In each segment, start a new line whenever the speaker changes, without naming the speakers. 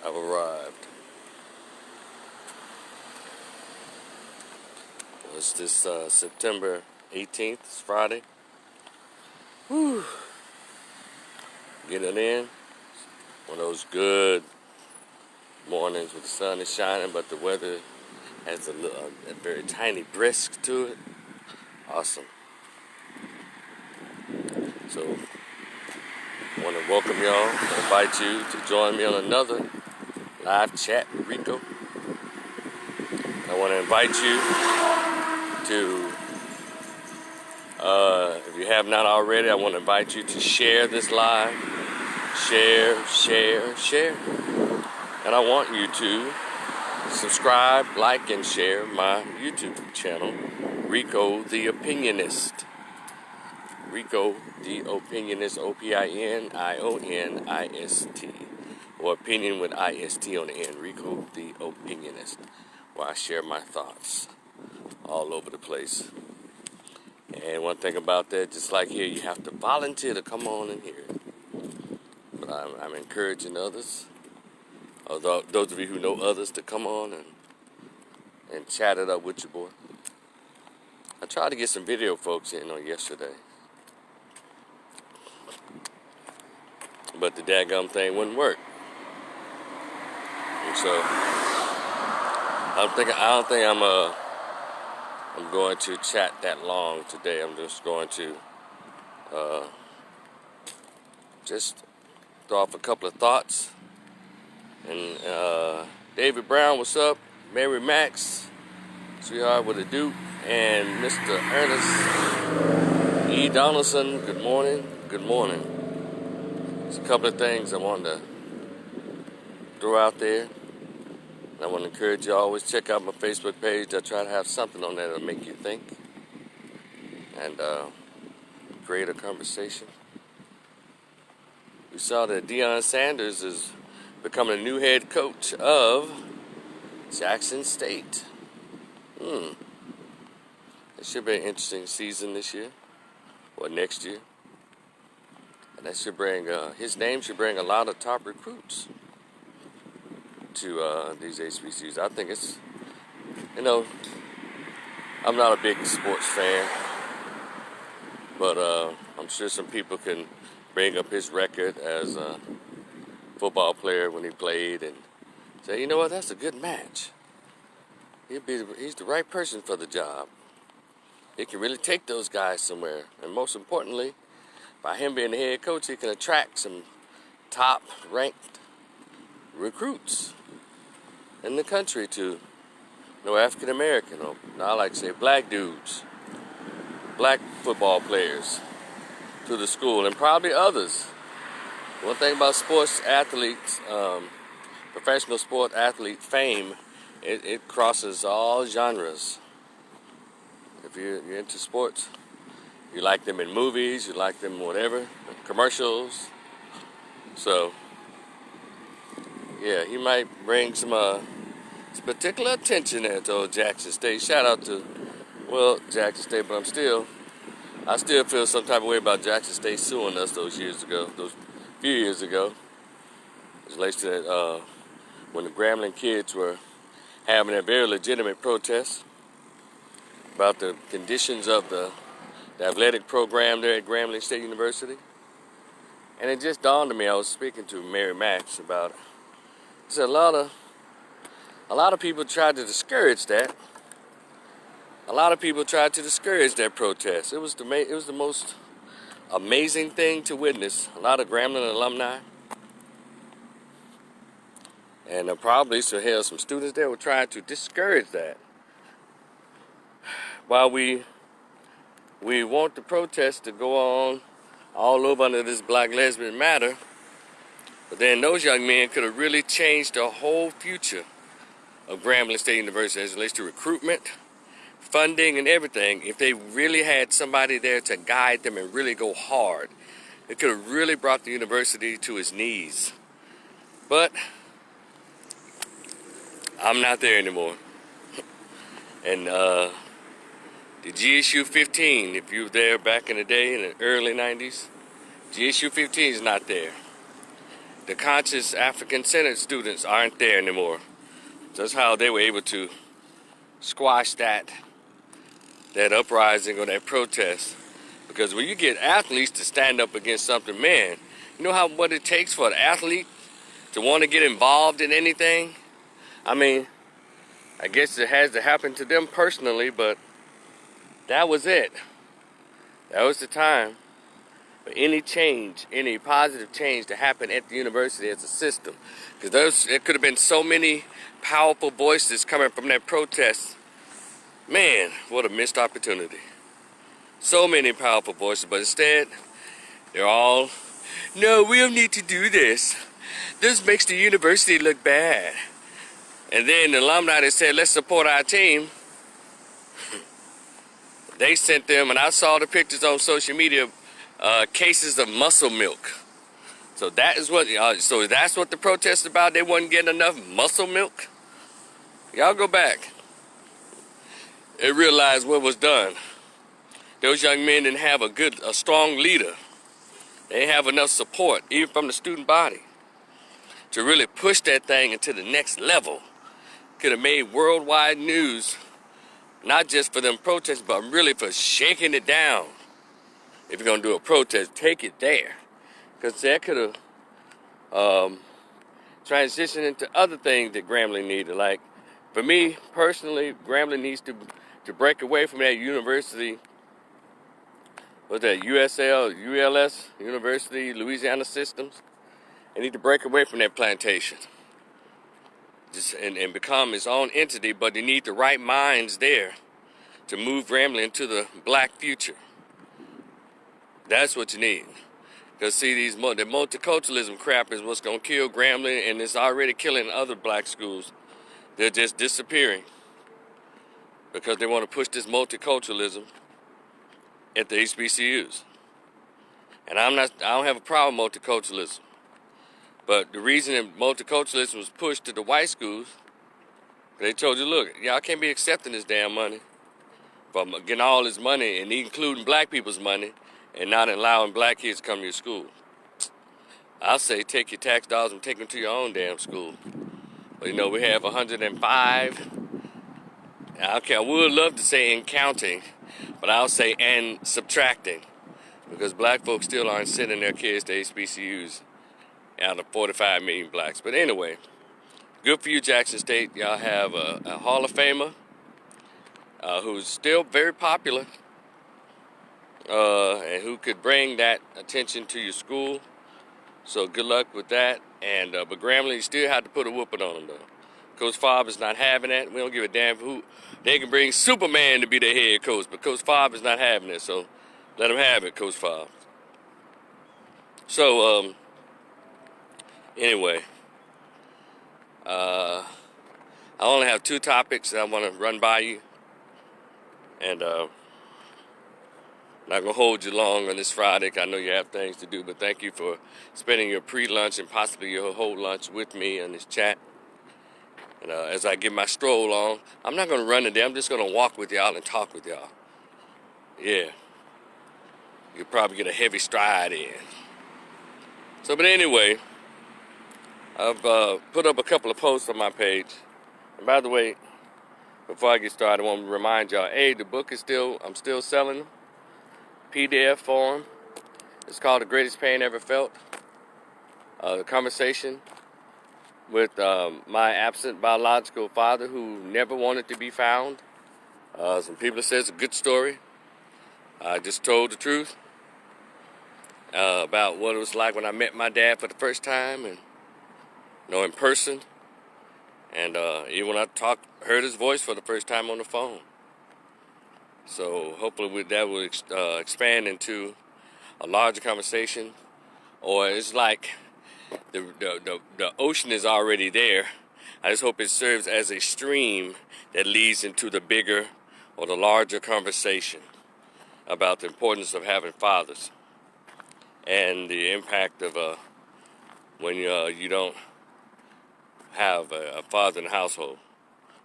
I've arrived. It's this September 18th, it's Friday. Whew. Getting it in. One of those good mornings where the sun is shining, but the weather has a very tiny brisk to it. Awesome. So, I want to welcome y'all, invite you to join me on another live chat with Rico. I want to invite you to, if you have not already, I want to invite you to share this live. Share. And I want you to subscribe, like, and share my YouTube channel, Rico the Opinionist. Rico the Opinionist, Opinionist, or opinion with IST on the end. Rico the Opinionist, where I share my thoughts all over the place. And one thing about that, just like here, you have to volunteer to come on in here. But I'm encouraging others, although those of you who know others, to come on and chat it up with your boy. I tried to get some video folks in on yesterday, but the daggum thing wouldn't work. And so I don't think I'm going to chat that long today. I'm just going to just throw off a couple of thoughts. And David Brown, what's up? Mary Max, sweetheart, what it do? And Mr. Ernest E. Donaldson, good morning. Good morning. There's a couple of things I wanted to throw out there. I want to encourage you to always check out my Facebook page. I try to have something on there that'll make you think and create a conversation. We saw that Deion Sanders is becoming a new head coach of Jackson State. It should be an interesting season this year or next year. And that should bring, his name should bring a lot of top recruits to these HBCUs. I think it's, I'm not a big sports fan, but I'm sure some people can bring up his record as a football player when he played and say, you know what, that's a good match. He's the right person for the job. He can really take those guys somewhere. And most importantly, by him being the head coach, he can attract some top-ranked recruits in the country to African American, or I like to say black dudes, black football players to the school, and probably others. One thing about sports athletes, professional sport athlete fame, it crosses all genres. If you're into sports, you like them in movies, you like them whatever, commercials. So, yeah, he might bring some particular attention there to old Jackson State. Shout out to, Jackson State, but I still feel some type of way about Jackson State suing us those few years ago. As relates to that, when the Grambling kids were having a very legitimate protest about the conditions of the athletic program there at Grambling State University. And it just dawned on me, I was speaking to Mary Max about it. He said a lot of people tried to discourage that. A lot of people tried to discourage that protest. It was the most amazing thing to witness. A lot of Grambling alumni, and probably some students there were trying to discourage that. While we want the protest to go on all over under this Black Lesbian Matter, but then those young men could have really changed the whole future of Grambling State University as it relates to recruitment, funding, and everything. If they really had somebody there to guide them and really go hard, it could have really brought the university to its knees. But I'm not there anymore. And the GSU 15, if you were there back in the day in the early 90s, GSU 15 is not there. the conscious African-centered students aren't there anymore. That's how they were able to squash that uprising or that protest. Because when you get athletes to stand up against something, man, you know what it takes for an athlete to want to get involved in anything? I mean, I guess it has to happen to them personally, but that was it. That was the time for any change, any positive change to happen at the university as a system. Because there could have been so many powerful voices coming from that protest. Man, what a missed opportunity. So many powerful voices, but instead, they're all, no, we don't need to do this. This makes the university look bad. And then the alumni that said, let's support our team, they sent them, and I saw the pictures on social media, cases of muscle milk. So that's what the protest is about. They wasn't getting enough muscle milk. Y'all go back and realize what was done. Those young men didn't have a strong leader. They didn't have enough support, even from the student body, to really push that thing into the next level. Could have made worldwide news, not just for them protests, but really for shaking it down. If you're gonna do a protest, take it there, because that could have transitioned into other things that Grambling needed. Like, for me personally, Grambling needs to break away from that university. What's that? ULS, University Louisiana Systems. They need to break away from that plantation. And become its own entity, but they need the right minds there to move Grambling into the black future. That's what you need. Because see, the multiculturalism crap is what's going to kill Grambling, and it's already killing other black schools. They're just disappearing because they want to push this multiculturalism at the HBCUs. And I don't have a problem with multiculturalism. But the reason that multiculturalism was pushed to the white schools, they told you, look, y'all can't be accepting this damn money, from getting all this money and including black people's money, and not allowing black kids to come to your school. I'll say take your tax dollars and take them to your own damn school. But we have 105. I would love to say in counting, but I'll say and subtracting, because black folks still aren't sending their kids to HBCUs out of 45 million blacks. But anyway, good for you, Jackson State. Y'all have a Hall of Famer who's still very popular and who could bring that attention to your school. So good luck with that. And but Grambling, you still have to put a whooping on them, though. Coach Favre is not having that. We don't give a damn who. They can bring Superman to be their head coach, but Coach Favre is not having it. So let him have it, Coach Favre. So anyway, I only have 2 topics that I want to run by you, and not gonna hold you long on this Friday. I know you have things to do, but thank you for spending your pre-lunch and possibly your whole lunch with me on this chat. And as I get my stroll on, I'm not gonna run today. I'm just gonna walk with y'all and talk with y'all. Yeah, you'll probably get a heavy stride in. So, but anyway, I've put up a couple of posts on my page. And by the way, before I get started, I want to remind y'all, hey, the book is I'm still selling them. PDF form. It's called The Greatest Pain Ever Felt. The conversation with my absent biological father who never wanted to be found. Some people say it's a good story. I just told the truth about what it was like when I met my dad for the first time, and in person, and even when I heard his voice for the first time on the phone. So hopefully that will expand into a larger conversation. Or it's like the ocean is already there. I just hope it serves as a stream that leads into the bigger or the larger conversation about the importance of having fathers and the impact of when you don't have a father in the household,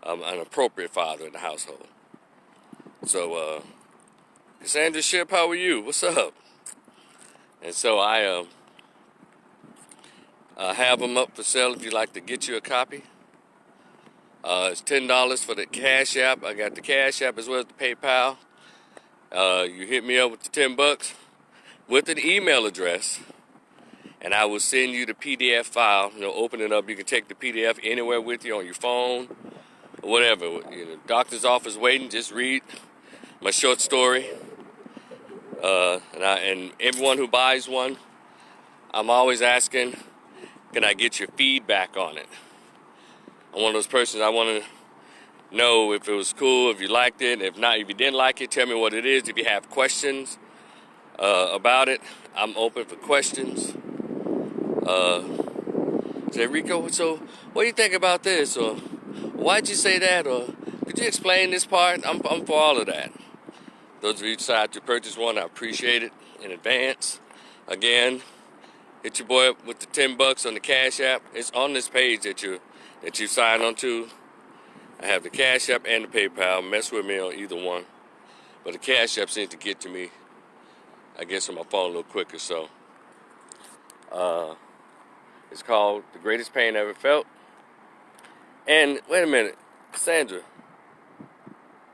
an appropriate father in the household. So, Cassandra Ship, how are you? What's up? And so I I have them up for sale if you'd like to get you a copy. It's $10 for the Cash App. I got the Cash App as well as the PayPal. You hit me up with the $10 with an email address, and I will send you the PDF file. Open it up. You can take the PDF anywhere with you on your phone or whatever. Doctor's office waiting. Just read my short story. And everyone who buys one, I'm always asking, can I get your feedback on it? I'm one of those persons, I want to know if it was cool, if you liked it. If not, if you didn't like it, tell me what it is. If you have questions about it, I'm open for questions. Say, Rico, so what do you think about this? Or why'd you say that? Or could you explain this part? I'm for all of that. Those of you who decide to purchase one, I appreciate it in advance. Again, hit your boy up with the $10 on the Cash App. It's on this page that you sign onto. I have the Cash App and the PayPal. Mess with me on either one. But the Cash App seems to get to me, I guess, on my phone a little quicker. So, it's called The Greatest Pain I Ever Felt. And, wait a minute, Sandra,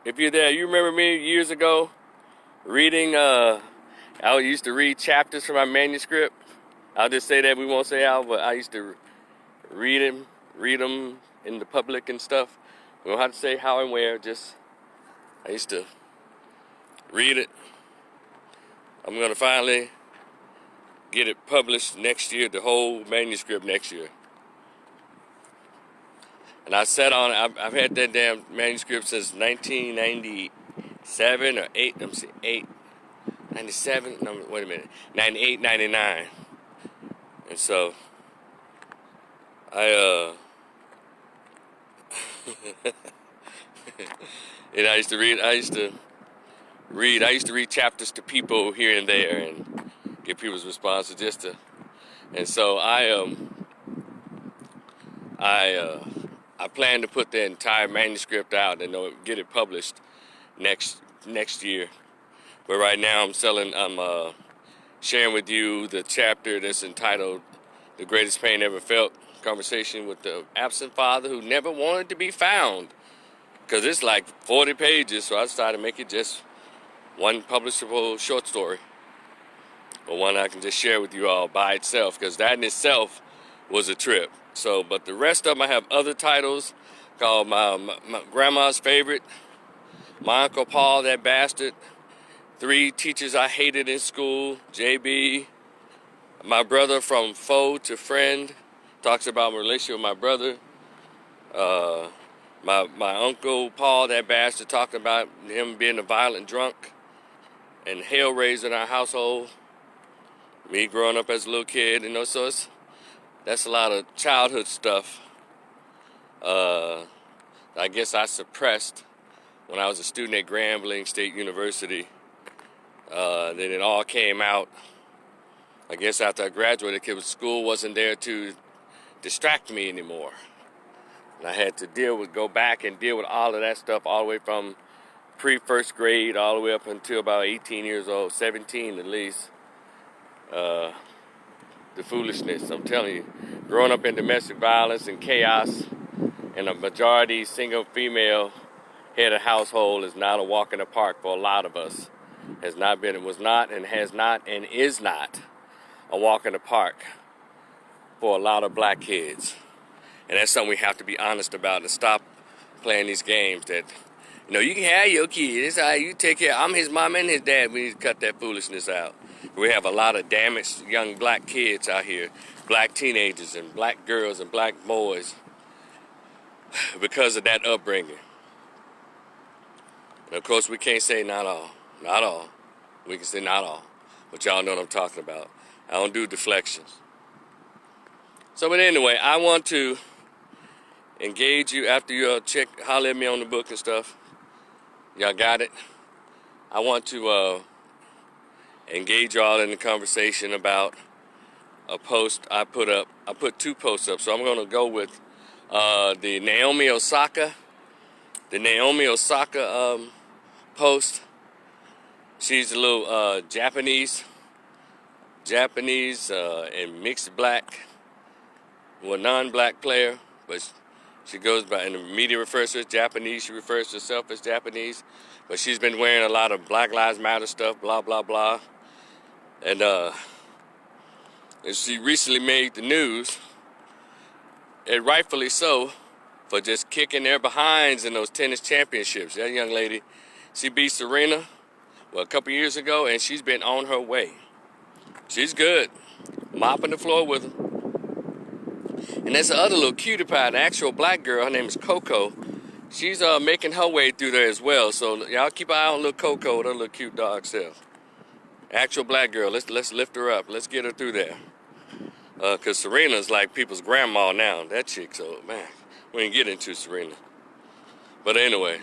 if you're there, you remember me years ago reading, I used to read chapters from my manuscript. I'll just say that, we won't say how, but I used to read them in the public and stuff. We don't have to say how and where, I used to read it. I'm going to finally get it published next year, the whole manuscript next year. And I sat on it, I've had that damn manuscript since 1997 or 8, let me see, 97, no, wait a minute, 98, 99. And so, I used to read chapters to people here and there and get people's responses and so I plan to put the entire manuscript out and get it published next year. But right now I'm sharing with you the chapter that's entitled The Greatest Pain Ever Felt, conversation with the absent father who never wanted to be found. Because it's like 40 pages, so I decided to make it just one publishable short story. Or one I can just share with you all by itself, because that in itself was a trip. So, but the rest of them, I have other titles called my Grandma's Favorite, My Uncle Paul, That Bastard, 3 Teachers I Hated in School, JB, My Brother From Foe to Friend, talks about my relationship with my brother. My Uncle Paul, That Bastard, talking about him being a violent drunk and hell raised in our household. Me growing up as a little kid, so that's a lot of childhood stuff. I guess I suppressed when I was a student at Grambling State University. Then it all came out, I guess, after I graduated, because school wasn't there to distract me anymore. And I had to go back and deal with all of that stuff all the way from pre-first grade all the way up until about 18 years old, 17 at least. The foolishness, I'm telling you. Growing up in domestic violence and chaos and a majority single female head of household is not a walk in the park for a lot of us. Has not been, it was not, and has not, and is not a walk in the park for a lot of black kids. And that's something we have to be honest about and stop playing these games that, you can have your kid. It's all right, you take care. I'm his mom and his dad. We need to cut that foolishness out. We have a lot of damaged young black kids out here, black teenagers and black girls and black boys because of that upbringing. And of course, we can't say not all. Not all. We can say not all. But y'all know what I'm talking about. I don't do deflections. So, but anyway, I want to engage you after you holler at me on the book and stuff. Y'all got it? I want to engage y'all in the conversation about a post I put up. I put 2 posts up, so I'm going to go with the Naomi Osaka post. She's a little Japanese and mixed black well, a non-black player, but she goes by, and the media refers to her as Japanese. She refers to herself as Japanese, but she's been wearing a lot of Black Lives Matter stuff, blah, blah, blah. And she recently made the news, and rightfully so, for just kicking their behinds in those tennis championships. That young lady, she beat Serena, well, a couple years ago, and she's been on her way. She's good, mopping the floor with her. And there's the other little cutie pie, an actual black girl. Her name is Coco. She's making her way through there as well. So y'all keep an eye on little Coco, her little cute dog self. Actual black girl. Let's lift her up. Let's get her through there. Cause Serena's like people's grandma now. That chick. So man, we ain't get into Serena. But anyway,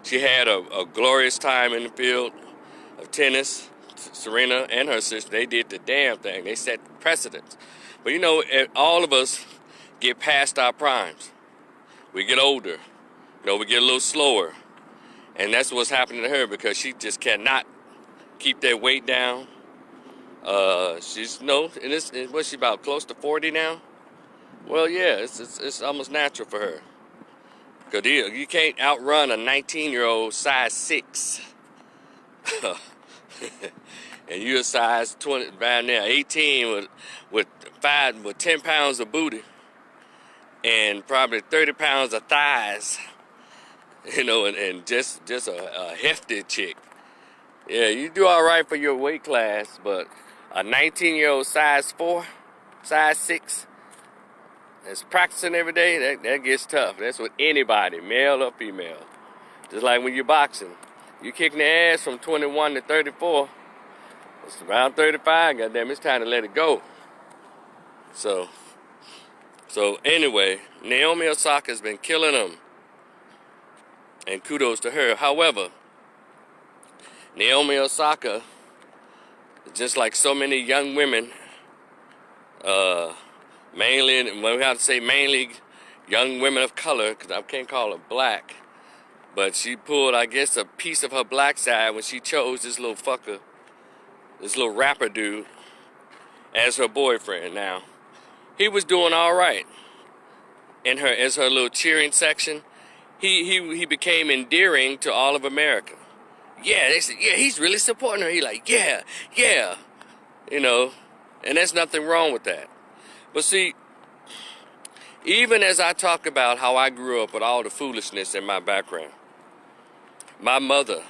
she had a glorious time in the field of tennis. Serena and her sister, they did the damn thing. They set precedents. But you know, all of us get past our primes. We get older. You know, we get a little slower. And that's what's happening to her because she just cannot keep that weight down. She's, what's she about, close to 40 now? Well, yeah, it's almost natural for her. Because you can't outrun a 19-year-old size 6. And you're a size 20, right now, 18 with 10 pounds of booty and probably 30 pounds of thighs, you know, and just a hefty chick. Yeah, you do all right for your weight class, but a 19-year-old size 4, size 6, that's practicing every day, that gets tough. That's with anybody, male or female. Just like when you're boxing. You kicking the ass from 21 to 34. It's around 35, goddamn, it's time to let it go. So anyway, Naomi Osaka's been killing them. And kudos to her. However, Naomi Osaka, just like so many young women, mainly, well, we have to say mainly young women of color, because I can't call her black, but she pulled, I guess, a piece of her black side when she chose this little fucker, this little rapper dude, as her boyfriend. Now, he was doing all right in her as her little cheering section. He became endearing to all of America. Yeah, they said, yeah, he's really supporting her. He like, yeah, you know, and there's nothing wrong with that. But see, even as I talk about how I grew up with all the foolishness in my background, my mother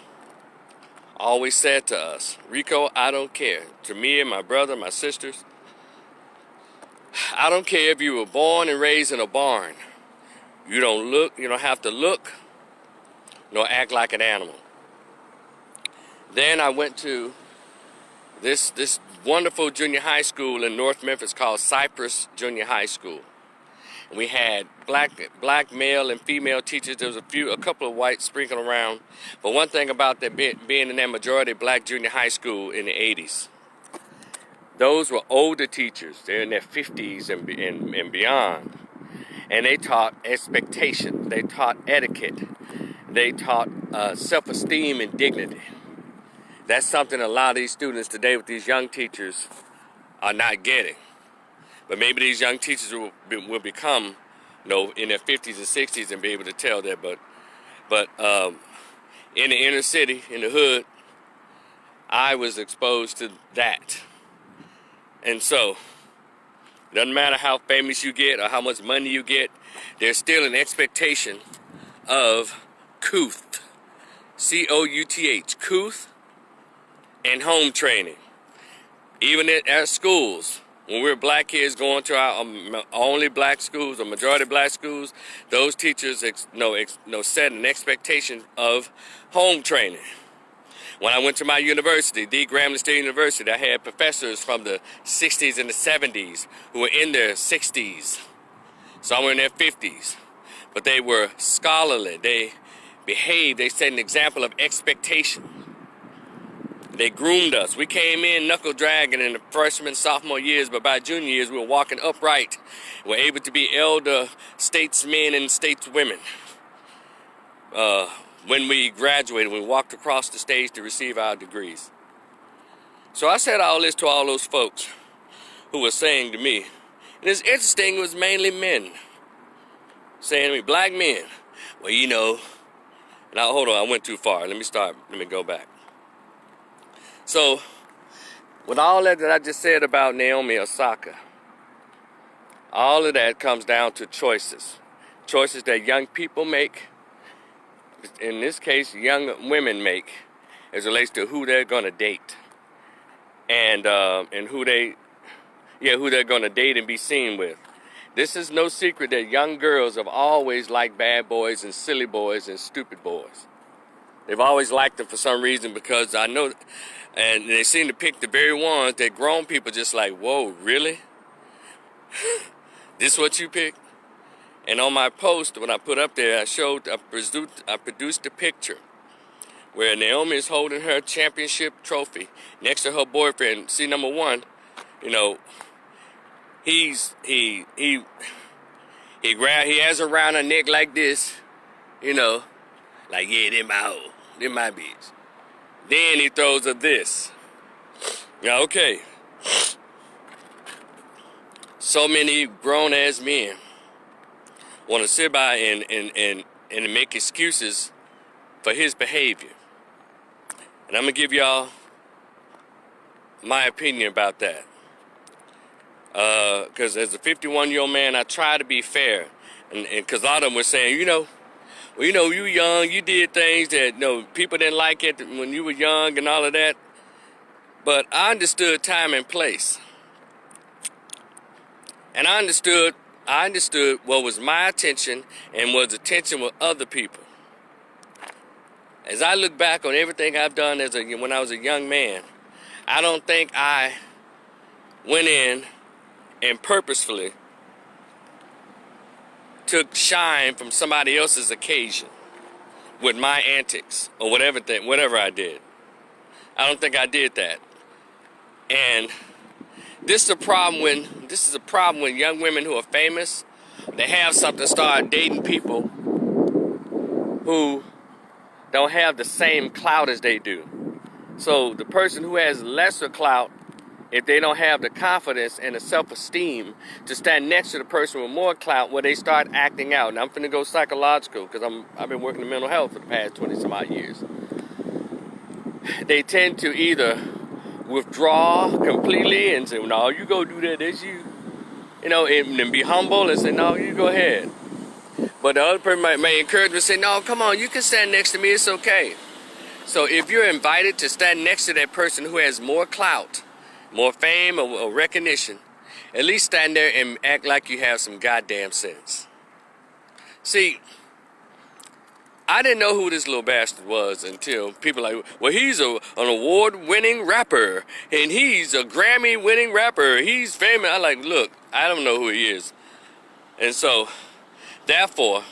always said to us, Rico, I don't care. To me and my brother, my sisters, I don't care if you were born and raised in a barn. You don't have to look, nor act like an animal. Then I went to this wonderful junior high school in North Memphis called Cypress Junior High School. And we had black male and female teachers. There was a couple of whites sprinkled around. But one thing about that being in that majority black junior high school in the 80s, those were older teachers. They're in their 50s and beyond. And they taught expectations. They taught etiquette. They taught self-esteem and dignity. That's something a lot of these students today with these young teachers are not getting. But maybe these young teachers will become, in their 50s and 60s and be able to tell that. But in the inner city, in the hood, I was exposed to that. And so, doesn't matter how famous you get or how much money you get, there's still an expectation of couth, C-O-U-T-H, couth, and home training. Even at our schools, when we're black kids going to our only black schools or majority black schools, those teachers set an expectation of home training. When I went to my university, the Grambling State University, I had professors from the 60s and the 70s who were in their 60s. Some were in their 50s. But they were scholarly. They behaved. They set an example of expectation. They groomed us. We came in knuckle dragging in the freshman, sophomore years, but by junior years we were walking upright. We were able to be elder statesmen and stateswomen. When we graduated, we walked across the stage to receive our degrees. So I said all this to all those folks who were saying to me, And it's interesting, it was mainly men saying to me, black men. Well, you know, now hold on, I went too far. Let me go back. So, with all that I just said about Naomi Osaka, all of that comes down to choices. Choices that young people make, in this case, young women make, as it relates to who they're gonna date. And who they're gonna date and be seen with. This is no secret that young girls have always liked bad boys and silly boys and stupid boys. They've always liked them for some reason, because I know, and they seem to pick the very ones that grown people just like, whoa, really? This what you pick? And on my post, when I put up there, I produced a picture where Naomi is holding her championship trophy next to her boyfriend. See, number one, you know, he has her around her neck like this, you know, like, yeah, they're my hoe, they're my bitch. Then he throws her this. Now, okay. So many grown-ass men want to sit by and make excuses for his behavior. And I'm going to give y'all my opinion about that. Because as a 51-year-old man, I try to be fair. And because a lot of them were saying, well, you young, you did things that, people didn't like it when you were young and all of that. But I understood time and place. And I understood what was my attention and was attention with other people. As I look back on everything I've done when I was a young man, I don't think I went in and purposefully took shine from somebody else's occasion with my antics or whatever I did. I don't think I did that. And this is a problem when young women who are famous, they have something, start dating people who don't have the same clout as they do. So the person who has lesser clout, if they don't have the confidence and the self-esteem to stand next to the person with more clout, where they start acting out. And I'm finna go psychological, because I've been working in mental health for the past 20-some odd years. They tend to either withdraw completely and say, no, you go do that, that's you. And be humble and say, no, you go ahead. But the other person may encourage them and say, no, come on, you can stand next to me, it's okay. So if you're invited to stand next to that person who has more clout, more fame or recognition, at least stand there and act like you have some goddamn sense. See, I didn't know who this little bastard was until people like, well, he's an award-winning rapper, and he's a Grammy-winning rapper. He's famous. I'm like, look, I don't know who he is. And so, therefore,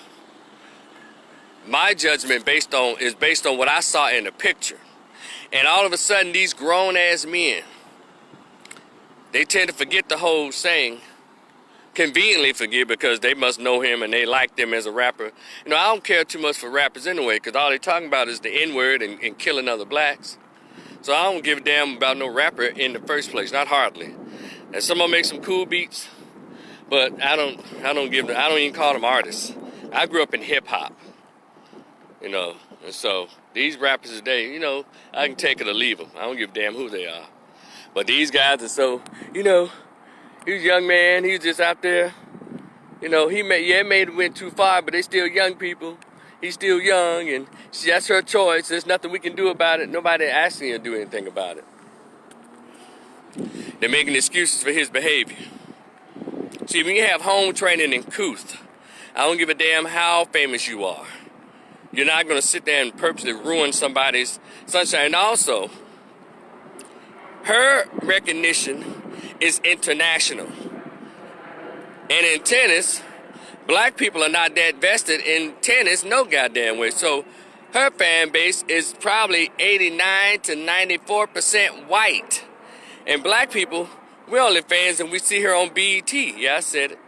my judgment is based on what I saw in the picture. And all of a sudden, these grown-ass men, they tend to forget the whole saying, conveniently forget, because they must know him and they like them as a rapper. I don't care too much for rappers anyway, because all they talking about is the N-word and killing other blacks. So I don't give a damn about no rapper in the first place, not hardly. And some of them make some cool beats, but I don't even call them artists. I grew up in hip-hop, and so these rappers today, I can take it or leave them. I don't give a damn who they are. But these guys are so, he's a young man, he's just out there, he went too far, but they still young people. He's still young, and that's her choice. There's nothing we can do about it. Nobody asking you to do anything about it. They're making excuses for his behavior. See, when you have home training in couth, I don't give a damn how famous you are. You're not going to sit there and purposely ruin somebody's sunshine. And also, her recognition is international. And in tennis, black people are not that vested in tennis no goddamn way. So her fan base is probably 89 to 94% white. And black people, we're only fans and we see her on BET. Yeah, I said it.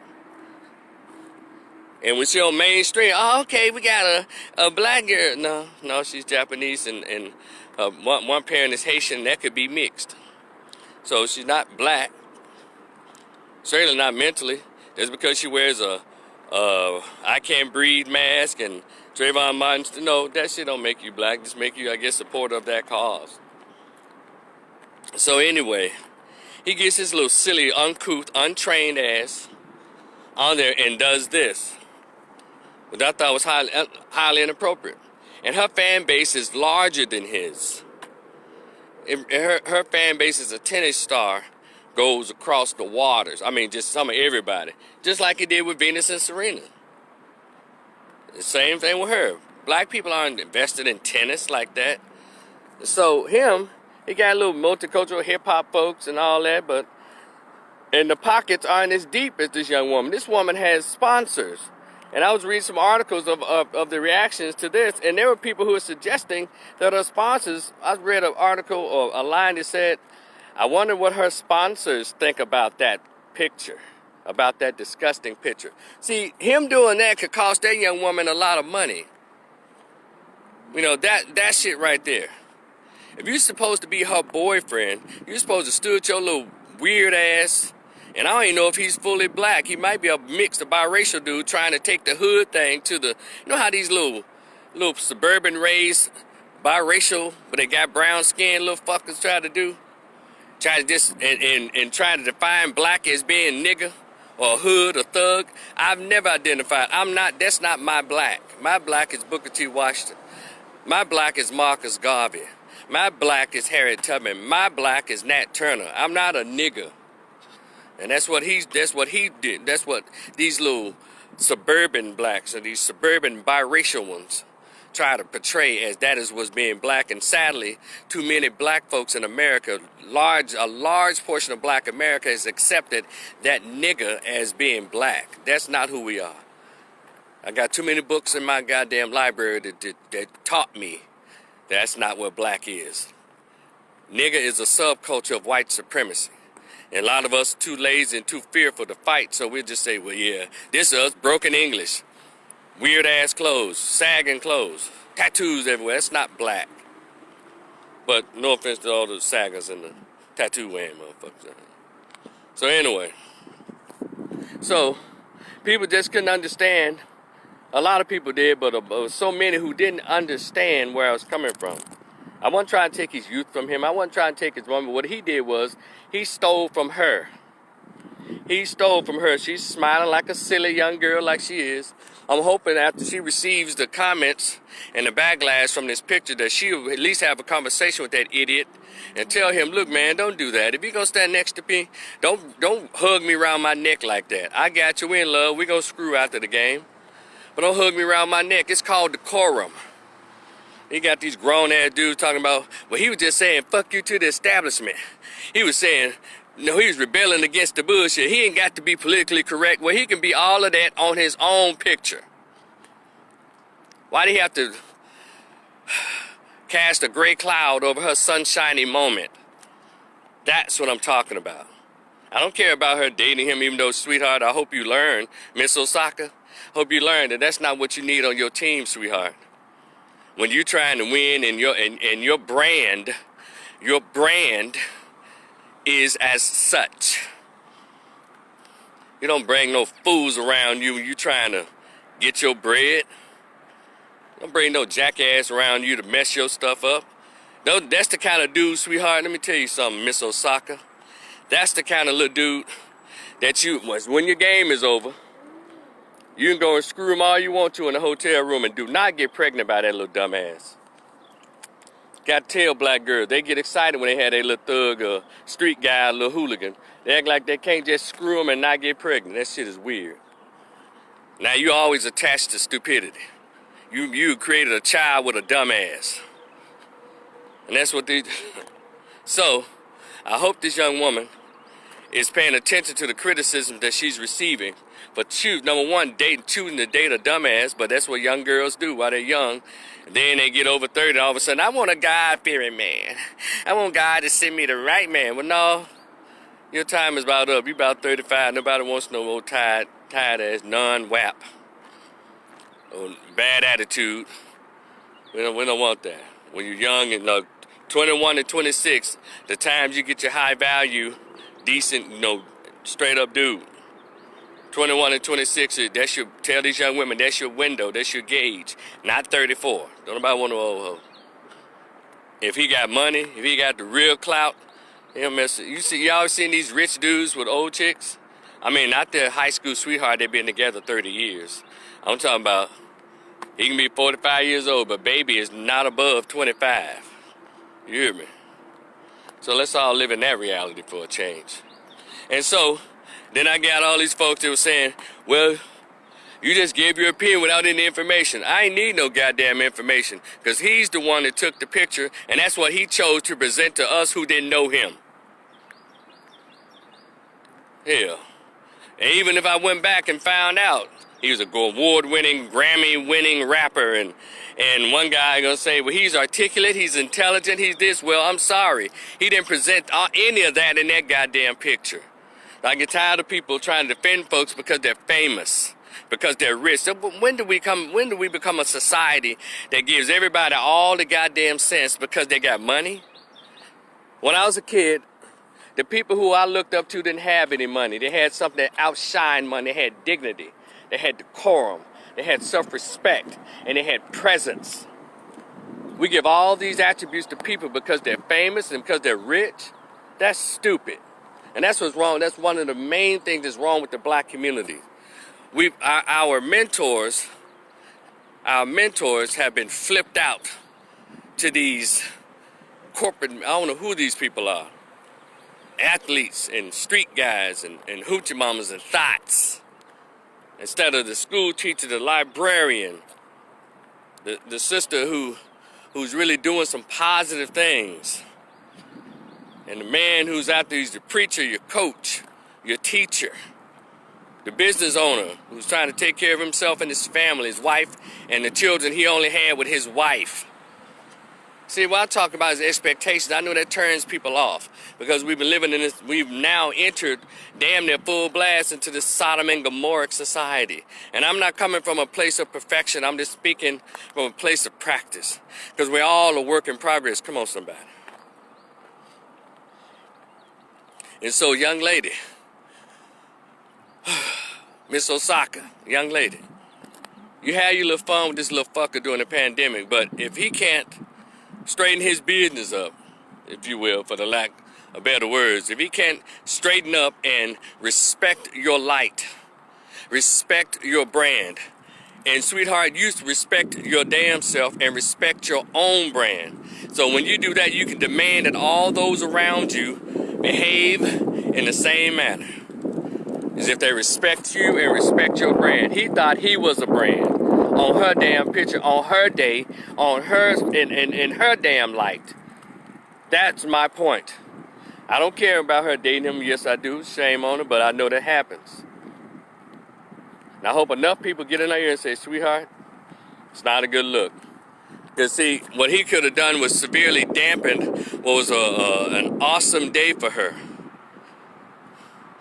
And when she on mainstream, oh, okay, we got a black girl. No, she's Japanese and one parent is Haitian. That could be mixed. So she's not black. Certainly not mentally. Just because she wears a I can't breathe mask and Trayvon Martin, no, that shit don't make you black. Just make you, I guess, supporter of that cause. So anyway, he gets his little silly, uncouth, untrained ass on there and does this, which I thought was highly inappropriate. And her fan base is larger than his. Her fan base is a tennis star, goes across the waters. I mean, just some of everybody. Just like it did with Venus and Serena. The same thing with her. Black people aren't invested in tennis like that. So he got a little multicultural hip-hop folks and all that, and the pockets aren't as deep as this young woman. This woman has sponsors. And I was reading some articles of the reactions to this, and there were people who were suggesting that her sponsors, I read an article or a line that said, I wonder what her sponsors think about that picture, about that disgusting picture. See, him doing that could cost that young woman a lot of money. You know, that shit right there. If you're supposed to be her boyfriend, you're supposed to stood your little weird ass. And I don't even know if he's fully black. He might be a mixed, a biracial dude trying to take the hood thing to the, you know how these little suburban raised biracial, but they got brown skin little fuckers try to do? Try to just, and try to define black as being nigga or hood or thug. I've never identified, that's not my black. My black is Booker T. Washington. My black is Marcus Garvey. My black is Harriet Tubman. My black is Nat Turner. I'm not a nigga. And that's what he did. That's what these little suburban blacks or these suburban biracial ones try to portray as that is what's being black. And sadly, too many black folks in America, a large portion of black America has accepted that nigga as being black. That's not who we are. I got too many books in my goddamn library that taught me that's not what black is. Nigga is a subculture of white supremacy. And a lot of us too lazy and too fearful to fight, so we'll just say, well, yeah, this is us, broken English, weird-ass clothes, sagging clothes, tattoos everywhere. That's not black. But no offense to all the saggers and the tattoo-wearing motherfuckers. So anyway, so people just couldn't understand. A lot of people did, but so many who didn't understand where I was coming from. I wasn't trying to take his youth from him. I wasn't trying to take his woman. What he did was he stole from her. He stole from her. She's smiling like a silly young girl like she is. I'm hoping after she receives the comments and the backlash from this picture that she'll at least have a conversation with that idiot and tell him, look, man, don't do that. If you're going to stand next to me, don't hug me around my neck like that. I got you in love. We're going to screw after the game. But don't hug me around my neck. It's called decorum. He got these grown-ass dudes talking about, well, he was just saying, fuck you to the establishment. He was saying, no, he was rebelling against the bullshit. He ain't got to be politically correct. Well, he can be all of that on his own picture. Why do he have to cast a gray cloud over her sunshiny moment? That's what I'm talking about. I don't care about her dating him, even though, sweetheart, I hope you learn, Miss Osaka, hope you learn that that's not what you need on your team, sweetheart. When you're trying to win and your brand is as such. You don't bring no fools around you when you're trying to get your bread. Don't bring no jackass around you to mess your stuff up. That's the kind of dude, sweetheart, let me tell you something, Miss Osaka. That's the kind of little dude that when your game is over, you can go and screw him all you want to in the hotel room and do not get pregnant by that little dumbass. Got to tell black girls, they get excited when they have their little thug or street guy, a little hooligan. They act like they can't just screw them and not get pregnant. That shit is weird. Now you always attached to stupidity. You created a child with a dumbass. And that's what they... So, I hope this young woman is paying attention to the criticism that she's receiving for number one, choosing to date a dumbass, but that's what young girls do while they're young. And then they get over 30, and all of a sudden, I want a God-fearing man. I want God to send me the right man. Well, no, your time is about up. You're about 35. Nobody wants no old tired-ass non-wap. Oh, bad attitude. We don't want that. When you're young and 21 and 26, the times you get your high value, decent, Straight up dude. 21 and 26, that's your, tell these young women, that's your window, that's your gauge, not 34. Don't nobody want no old hoe. If he got money, if he got the real clout, he'll mess it. You see, y'all seen these rich dudes with old chicks? I mean, not their high school sweetheart, they've been together 30 years. I'm talking about, he can be 45 years old, but baby is not above 25. You hear me? So let's all live in that reality for a change. And so, then I got all these folks that were saying, well, you just gave your opinion without any information. I ain't need no goddamn information, because he's the one that took the picture, and that's what he chose to present to us who didn't know him. Hell. And even if I went back and found out he was a award-winning, Grammy-winning rapper, and one guy gonna say, well, he's articulate, he's intelligent, he's this. Well, I'm sorry. He didn't present any of that in that goddamn picture. I get tired of people trying to defend folks because they're famous, because they're rich. So when do we become a society that gives everybody all the goddamn sense because they got money? When I was a kid, the people who I looked up to didn't have any money. They had something that outshined money. They had dignity. They had decorum. They had self-respect. And they had presence. We give all these attributes to people because they're famous and because they're rich. That's stupid. And that's what's wrong. That's one of the main things that's wrong with the black community. Our mentors have been flipped out to these corporate, I don't know who these people are, athletes and street guys and hoochie mamas and thots. Instead of the school teacher, the librarian, the sister who's really doing some positive things. And the man who's out there, he's the preacher, your coach, your teacher. The business owner who's trying to take care of himself and his family, his wife, and the children he only had with his wife. See, what I talk about is expectations. I know that turns people off because we've been living in this, we've now entered damn near full blast into this Sodom and Gomorrah society. And I'm not coming from a place of perfection. I'm just speaking from a place of practice because we're all a work in progress. Come on, somebody. And so, young lady, Miss Osaka, young lady, you had your little fun with this little fucker during the pandemic, but if he can't straighten his business up, if you will, for the lack of better words, if he can't straighten up and respect your light, respect your brand, and sweetheart, you respect your damn self and respect your own brand. So when you do that, you can demand that all those around you behave in the same manner, as if they respect you and respect your brand. He thought he was a brand on her damn picture, on her day, on her, in her damn light. That's my point. I don't care about her dating him. Yes, I do. Shame on her, but I know that happens. And I hope enough people get in there and say, sweetheart, it's not a good look. Because, see, what he could have done was severely dampened what was an awesome day for her.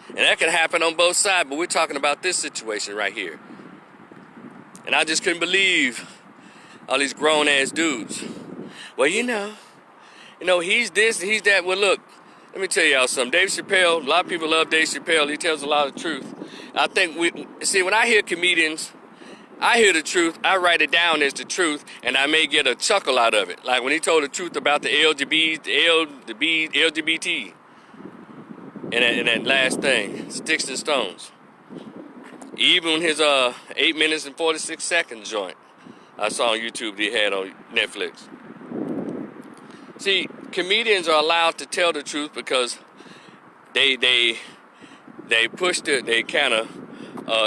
And that could happen on both sides, but we're talking about this situation right here. And I just couldn't believe all these grown-ass dudes. Well, you know, he's this, he's that. Well, look, let me tell y'all something. Dave Chappelle, a lot of people love Dave Chappelle. He tells a lot of truth. I think when I hear comedians, I hear the truth, I write it down as the truth, and I may get a chuckle out of it. Like when he told the truth about the LGBT, and that last thing, Sticks and Stones. Even his 8 minutes and 46 seconds joint I saw on YouTube that he had on Netflix. See, comedians are allowed to tell the truth because they pushed it, they kind of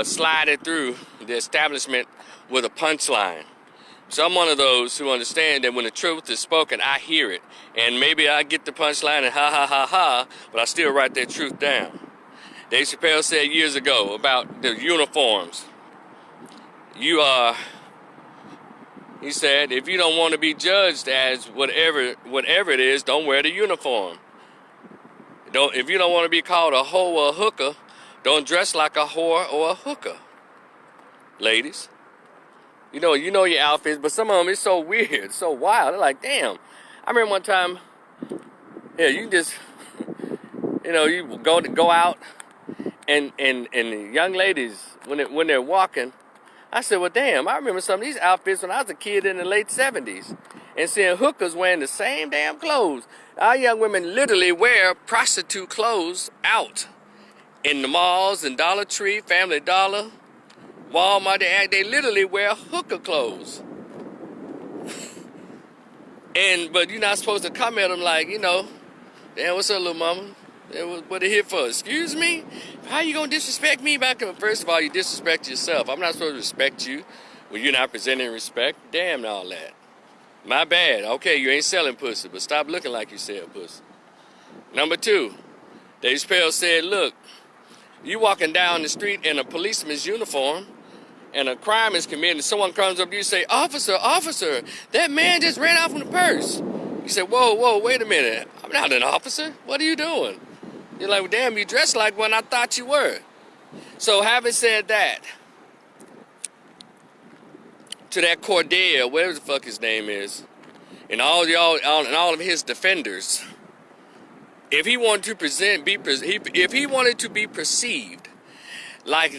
slide it through the establishment with a punchline. So I'm one of those who understand that when the truth is spoken, I hear it. And maybe I get the punchline and ha ha ha ha, but I still write that truth down. Dave Chappelle said years ago about the uniforms. He said, if you don't want to be judged as whatever it is, don't wear the uniform. If you don't want to be called a hoe or a hooker, don't dress like a whore or a hooker. Ladies, you know your outfits, but some of them is so weird, so wild. They're like, damn. I remember one time, yeah, you just, you go out and the young ladies, when they're walking, I said, well, damn, I remember some of these outfits when I was a kid in the late 70s and seeing hookers wearing the same damn clothes. Our young women literally wear prostitute clothes out in the malls and Dollar Tree, Family Dollar, Walmart. They literally wear hooker clothes. But you're not supposed to come at them like, damn, what's up, little mama? What they here for? Excuse me? How you gonna disrespect me back? First of all, you disrespect yourself. I'm not supposed to respect you when you're not presenting respect. Damn all that. My bad. Okay, you ain't selling pussy, but stop looking like you sell pussy. Number two, Dave Chappelle said, look, you walking down the street in a policeman's uniform and a crime is committed and someone comes up to you and say, officer, that man just ran out from the purse. You say, whoa, wait a minute. I'm not an officer. What are you doing? You're like, well, damn, you dressed like one I thought you were. So having said that, to that Cordell, whatever the fuck his name is, and all of his defenders, if he wanted to be perceived like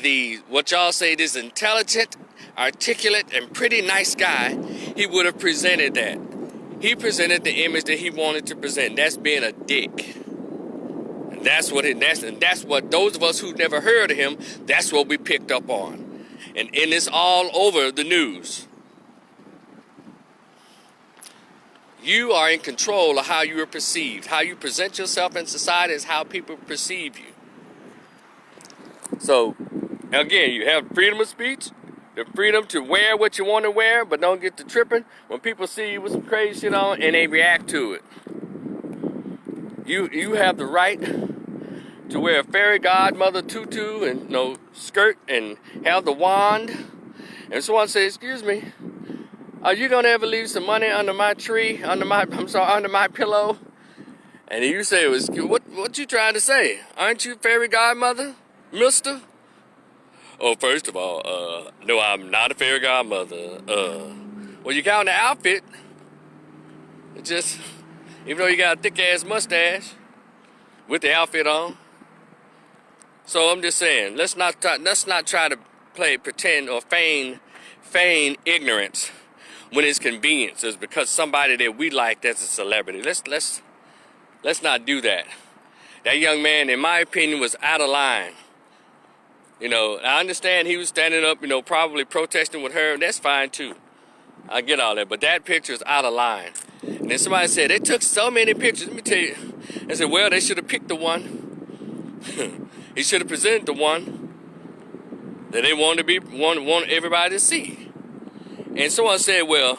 what y'all say, this intelligent, articulate, and pretty nice guy, he would have presented that. He presented the image that he wanted to present. That's being a dick. And that's what those of us who never heard of him, that's what we picked up on. And it's all over the news. You are in control of how you are perceived. How you present yourself in society is how people perceive you. So, again, you have freedom of speech, the freedom to wear what you want to wear, but don't get to tripping when people see you with some crazy shit on and they react to it. You have the right to wear a fairy godmother tutu and skirt and have the wand. And someone says, excuse me, are you gonna ever leave some money under my tree, under my pillow? And you say, what you trying to say? Aren't you fairy godmother, mister? Oh, first of all, no, I'm not a fairy godmother. Well, you count the outfit. It's just, even though you got a thick ass mustache with the outfit on. So I'm just saying, let's not try to pretend or feign ignorance when it's convenient. So it's because somebody that we like that's a celebrity. Let's not do that. That young man, in my opinion, was out of line. I understand he was standing up, probably protesting with her. That's fine too. I get all that, but that picture is out of line. And then somebody said they took so many pictures. Let me tell you. They said, well, they should have picked the one. He should have presented the one that they wanted everybody to see. And someone said, well,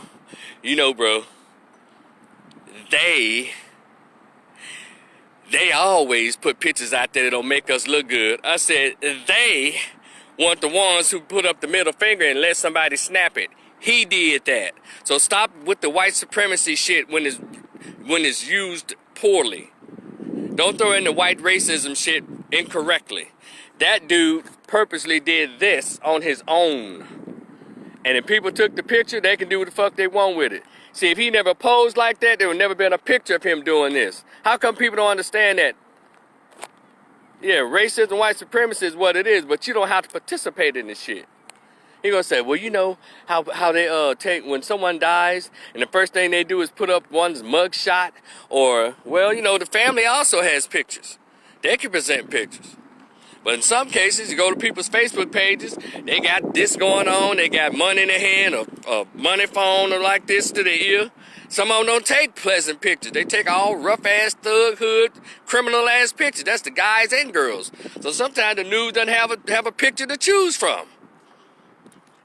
bro, they always put pictures out there that don't make us look good. I said, they want the ones who put up the middle finger and let somebody snap it. He did that. So stop with the white supremacy shit when it's used poorly. Don't throw in the white racism shit incorrectly. That dude purposely did this on his own. And if people took the picture, they can do what the fuck they want with it. See, if he never posed like that, there would never been a picture of him doing this. How come people don't understand that? Yeah, racism, white supremacy is what it is, but you don't have to participate in this shit. He gonna say, well, you know how they take when someone dies, and the first thing they do is put up one's mug shot, or, well, the family also has pictures. They can present pictures. But in some cases, you go to people's Facebook pages, they got this going on, they got money in their hand, a money phone or like this to their ear. Some of them don't take pleasant pictures. They take all rough-ass, thug, hood, criminal-ass pictures. That's the guys and girls. So sometimes the news doesn't have a picture to choose from.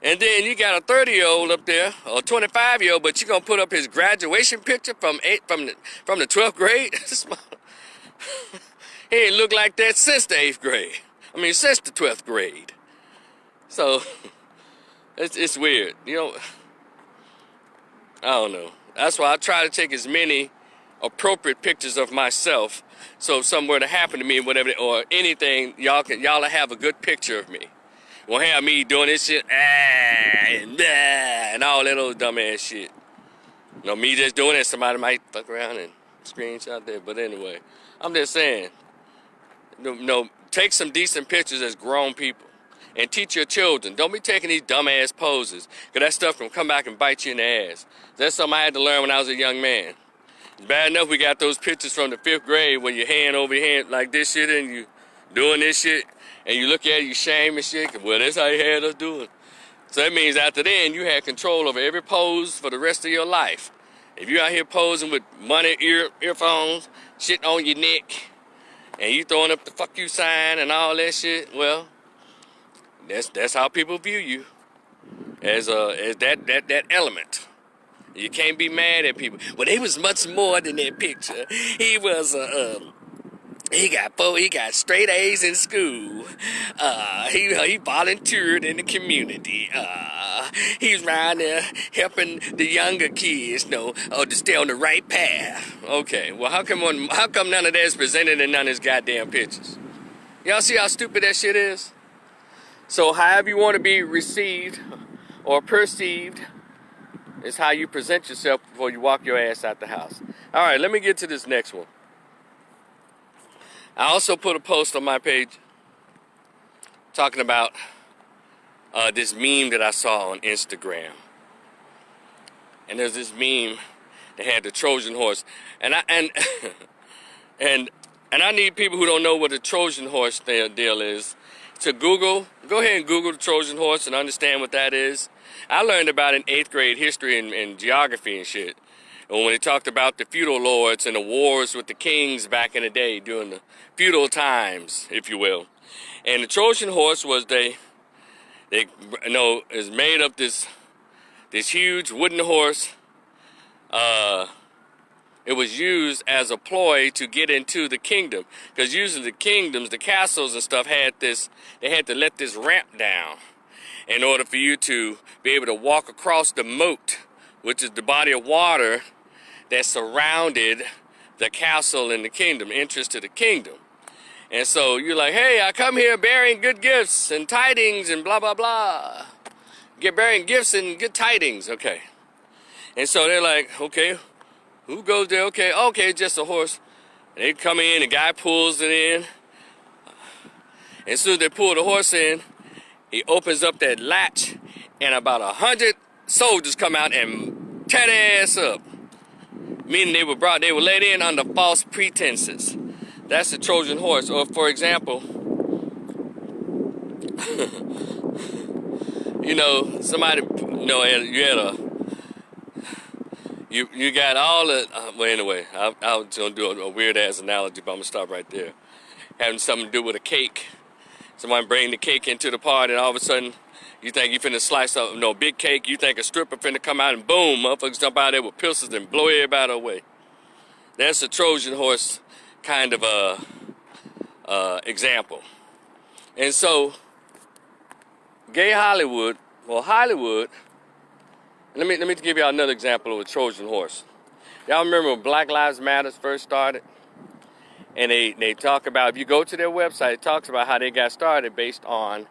And then you got a 30-year-old up there, or a 25-year-old, but you're going to put up his graduation picture from the 12th grade? He ain't looked like that since the 8th grade. Since the 12th grade. So, it's weird. I don't know. That's why I try to take as many appropriate pictures of myself, so if something were to happen to me, whatever, or anything, y'all will have a good picture of me. Won't have me doing this shit, and all that old dumbass shit. Me just doing it, somebody might fuck around and screenshot that. But anyway, I'm just saying, No, take some decent pictures as grown people. And teach your children. Don't be taking these dumbass poses. Because that stuff can come back and bite you in the ass. That's something I had to learn when I was a young man. It's bad enough we got those pictures from the 5th grade when your hand over your hand like this shit and you doing this shit. And you look at it, you shame and shit. Well, that's how you had us doing. So that means after then, you had control over every pose for the rest of your life. If you out here posing with money earphones, shit on your neck, and you throwing up the fuck you sign and all that shit, well, that's how people view you, as that element. You can't be mad at people. Well, he was much more than that picture. He was he got straight A's in school. He volunteered in the community. He's around there helping the younger kids know to stay on the right path. Okay, well how come none of that's presented in none of his goddamn pictures? Y'all see how stupid that shit is? So however you want to be received or perceived is how you present yourself before you walk your ass out the house. All right, let me get to this next one. I also put a post on my page talking about this meme that I saw on Instagram. And there's this meme that had the Trojan horse. And I need people who don't know what a Trojan horse deal is to go ahead and Google the Trojan horse and understand what that is. I learned about it in 8th grade history and geography and shit. And when they talked about the feudal lords and the wars with the kings back in the day during the feudal times, if you will. And the Trojan horse was is made of this huge wooden horse. It was used as a ploy to get into the kingdom. Because usually the kingdoms, the castles and stuff they had to let this ramp down in order for you to be able to walk across the moat, which is the body of water that surrounded the castle and the kingdom, entrance to the kingdom. And so you're like, hey, I come here bearing good gifts and tidings and blah, blah, blah. Bearing gifts and good tidings, okay. And so they're like, okay, who goes there? Okay, just a horse. And they come in, the guy pulls it in. And as soon as they pull the horse in, he opens up that latch, and about 100 soldiers come out and tear their ass up. Meaning they were let in under false pretenses. That's the Trojan horse. Or for example, somebody, you got all the, well anyway, I was gonna do a weird ass analogy, but I'm gonna stop right there. Having something to do with a cake. Somebody bring the cake into the party and all of a sudden you think you finna slice up, big cake, you think a stripper finna come out and boom, motherfuckers jump out there with pistols and blow everybody away. That's a Trojan horse kind of example. And so, Hollywood, let me give y'all another example of a Trojan horse. Y'all remember when Black Lives Matter first started? And they talk about, if you go to their website, it talks about how they got started based on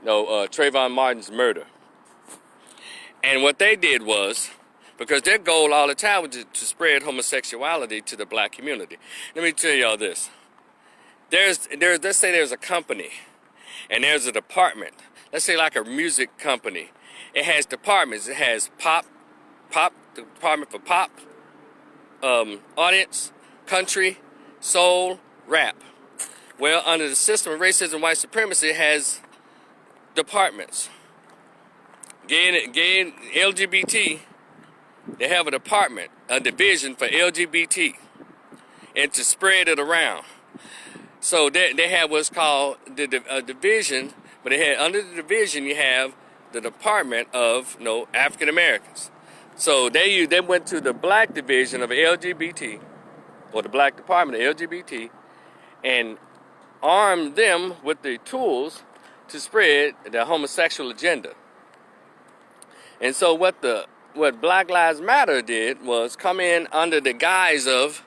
Trayvon Martin's murder. And what they did was, because their goal all the time was to spread homosexuality to the black community. Let me tell y'all this. Let's say there's a company and there's a department. Let's say like a music company. It has departments. It has the department for pop, audience, country, soul, rap. Well, under the system of racism and white supremacy, it has departments. Gay and LGBT, they have a department, a division for LGBT, and to spread it around. So they have what's called a division, but they had under the division you have the Department of African Americans. So they went to the black division of LGBT, or the black department of LGBT, and armed them with the tools to spread the homosexual agenda. And so what Black Lives Matter did was come in under the guise of,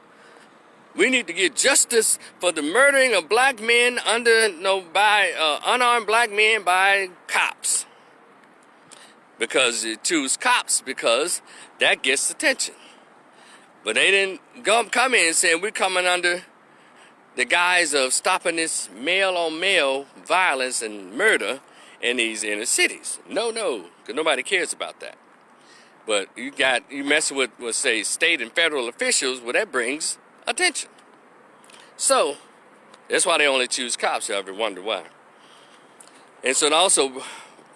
we need to get justice for the murdering of black men by unarmed black men by cops. Because they choose cops because that gets attention. But they didn't come in and say we're coming under the guise of stopping this male-on-male violence and murder in these inner cities. No, because nobody cares about that. But you messing with, say, state and federal officials, well, that brings attention. So, that's why they only choose cops. You ever wonder why? And so it also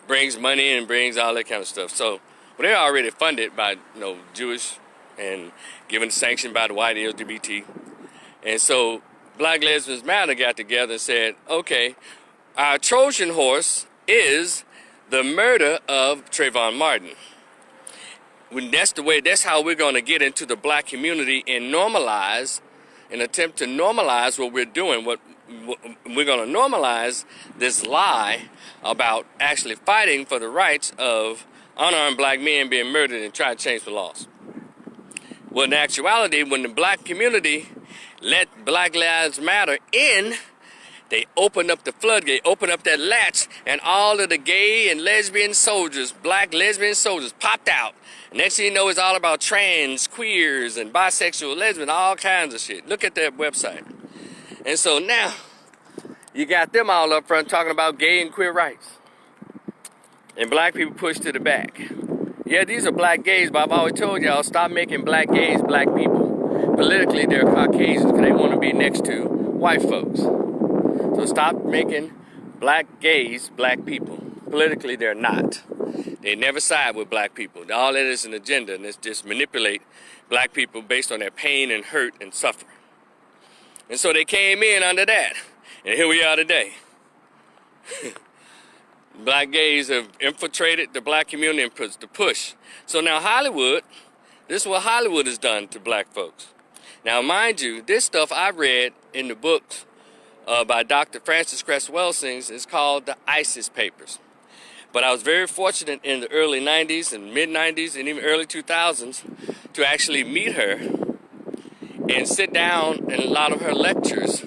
brings money and brings all that kind of stuff. So, but they're already funded by, Jewish and given sanction by the white LGBT. And so Black Lesbians Matter got together and said, okay, our Trojan horse is the murder of Trayvon Martin. That's how we're going to get into the black community and attempt to normalize what we're doing. What we're going to normalize this lie about actually fighting for the rights of unarmed black men being murdered and try to change the laws. Well, in actuality, when the black community let Black Lives Matter in, they opened up the floodgate, opened up that latch, and all of the gay and lesbian soldiers, black lesbian soldiers, popped out. Next thing you know, it's all about trans, queers, and bisexual, lesbian, all kinds of shit. Look at their website. And so now, you got them all up front talking about gay and queer rights. And black people pushed to the back. Yeah, these are black gays, but I've always told y'all, stop making black gays black people. Politically, they're Caucasians because they want to be next to white folks. So stop making black gays black people. Politically, they're not. They never side with black people. All that is an agenda, and it's just manipulate black people based on their pain and hurt and suffering. And so they came in under that. And here we are today. Black gays have infiltrated the black community and pushed the push. So now Hollywood, this is what Hollywood has done to black folks. Now, mind you, this stuff I read in the books by Dr. Francis Cress Welsing is called the ISIS Papers. But I was very fortunate in the early 90s and mid-90s and even early 2000s to actually meet her and sit down in a lot of her lectures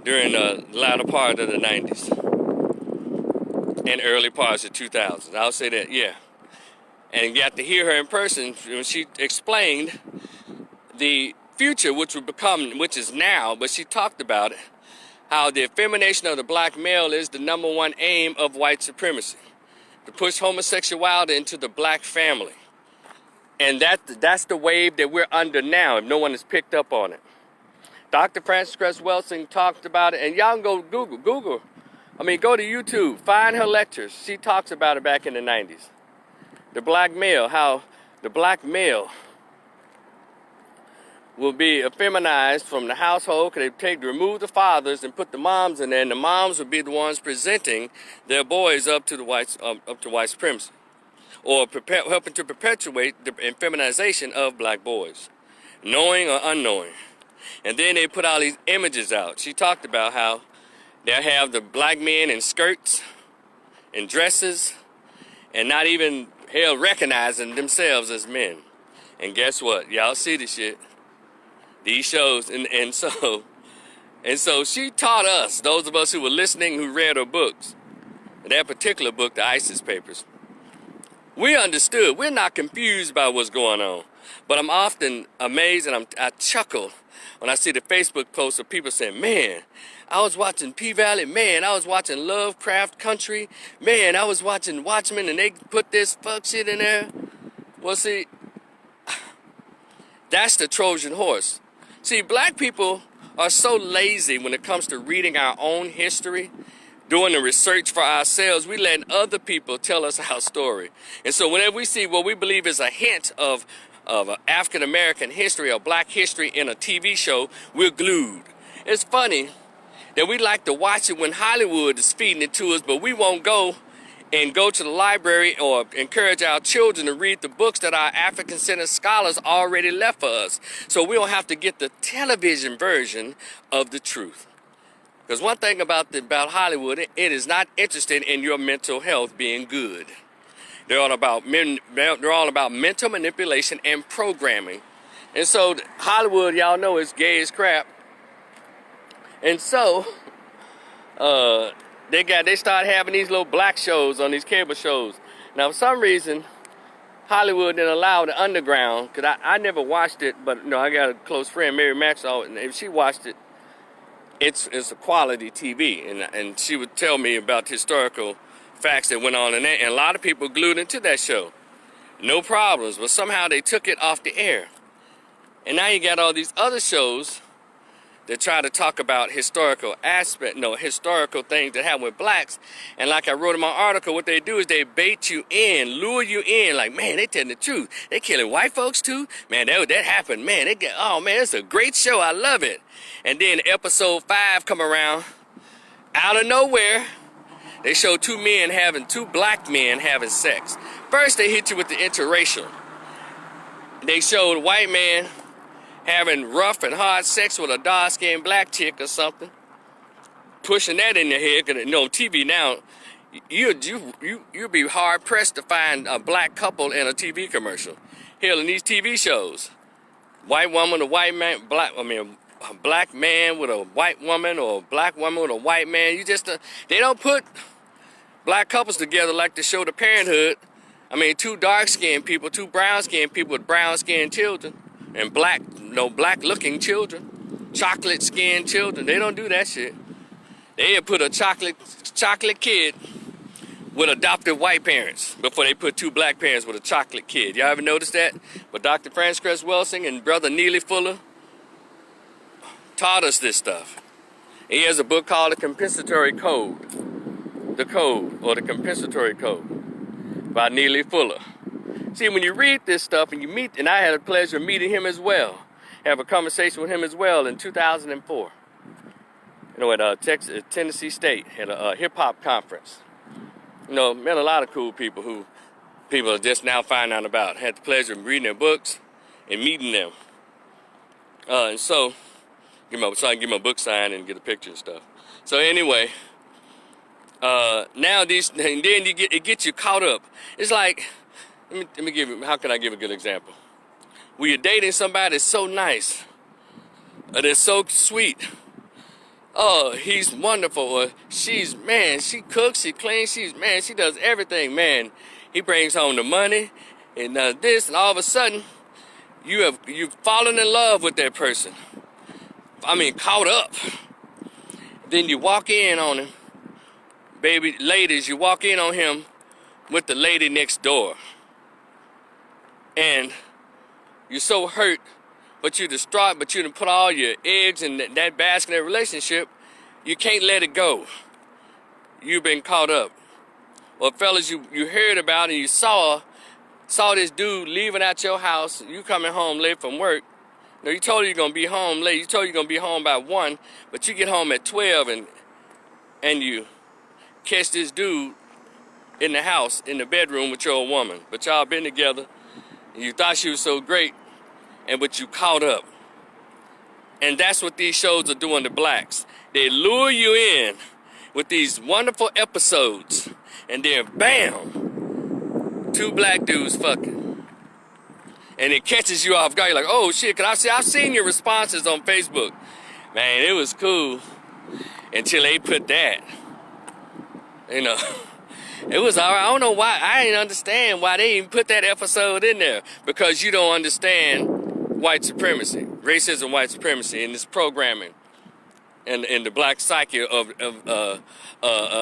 during the latter part of the 90s and early parts of 2000s. I'll say that, yeah. And got to hear her in person when she explained the future, which is now, but she talked about it, how the effemination of the black male is the #1 aim of white supremacy, to push homosexuality into the black family. And that's the wave that we're under now, if no one has picked up on it. Dr. Francis Cress Welsing talked about it, and y'all can go go to YouTube, find her lectures. She talks about it back in the 90s. The black male, how the black male will be effeminized from the household because they remove the fathers and put the moms in there, and the moms will be the ones presenting their boys up to white supremacy, or helping to perpetuate the feminization of black boys, knowing or unknowing. And then they put all these images out. She talked about how they'll have the black men in skirts and dresses and not even recognizing themselves as men. And guess what? Y'all see this shit. These shows. And so she taught us, those of us who were listening, who read her books, that particular book, the ISIS Papers. We understood. We're not confused by what's going on. But I'm often amazed and I chuckle when I see the Facebook posts of people saying, man, I was watching P-Valley, man, I was watching Lovecraft Country, man, I was watching Watchmen and they put this fuck shit in there. Well, see, that's the Trojan horse. See, black people are so lazy when it comes to reading our own history, doing the research for ourselves. We let other people tell us our story. And so whenever we see what we believe is a hint of African-American history or black history in a TV show, we're glued. It's funny that we like to watch it when Hollywood is feeding it to us, but we won't go to the library or encourage our children to read the books that our African-centered scholars already left for us, so we don't have to get the television version of the truth. Because one thing about Hollywood, it is not interested in your mental health being good. They're all about mental manipulation and programming. And so Hollywood, y'all know, is gay as crap. And so they start having these little black shows on these cable shows. Now, for some reason, Hollywood didn't allow the underground, because I never watched it, but I got a close friend, Mary Maxwell, and she watched it. it's a quality TV, and she would tell me about historical facts that went on in that, and a lot of people glued into that show, no problems, but somehow they took it off the air, and now you got all these other shows that try to talk about historical historical things that happen with blacks, and like I wrote in my article, what they do is they bait you in, lure you in, like, man, they telling the truth, they killing white folks too, man, that happened, man, oh man, it's a great show, I love it. And then episode 5 come around, out of nowhere, they show two black men having sex. First they hit you with the interracial. They showed a white man having rough and hard sex with a dark-skinned black chick or something, pushing that in your head. Cause TV now, you'd be hard pressed to find a black couple in a TV commercial. Hell, in these TV shows, white woman, a black man with a white woman, or a black woman with a white man. They don't put black couples together like the show The Parenthood. I mean, two dark-skinned people, two brown-skinned people with brown-skinned children, and black-looking children, chocolate-skinned children. They don't do that shit. They put a chocolate kid with adopted white parents before they put two black parents with a chocolate kid. Y'all ever notice that? But Dr. Francis Cress Welsing and Brother Neely Fuller taught us this stuff. And he has a book called The Compensatory Code. The Code, or The Compensatory Code, by Neely Fuller. See, when you read this stuff and you meet, and I had the pleasure of meeting him as well, have a conversation with him as well in 2004. At Tennessee State, at a hip-hop conference. Met a lot of cool people who people are just now finding out about. Had the pleasure of reading their books and meeting them. And so I can get my book signed and get a picture and stuff. So anyway, now and then it gets you caught up. It's like, let me give you, how can I give a good example? When you're dating somebody that's so nice, or that's so sweet, oh, he's wonderful, or she cooks, she cleans, she does everything, man. He brings home the money, and this, and all of a sudden, you've fallen in love with that person. I mean, caught up. Then you walk in on him, ladies, you walk in on him with the lady next door. And you're so hurt, but you're distraught, but you done put all your eggs in that basket, that relationship. You can't let it go. You've been caught up. Well, fellas, you heard about and you saw this dude leaving out your house, you coming home late from work. You told you're going to be home late. You told you're going to be home by 1, but you get home at 12 and you catch this dude in the house, in the bedroom with your old woman. But y'all been together, and you thought she was so great, but you caught up. And that's what these shows are doing to blacks. They lure you in with these wonderful episodes, and then bam, two black dudes fucking. And it catches you off guard. You're like, oh shit, cause I've seen your responses on Facebook. Man, it was cool until they put that. It was all right. I don't know why. I didn't understand why they even put that episode in there. Because you don't understand white supremacy, racism, white supremacy, in this programming, and the black psyche of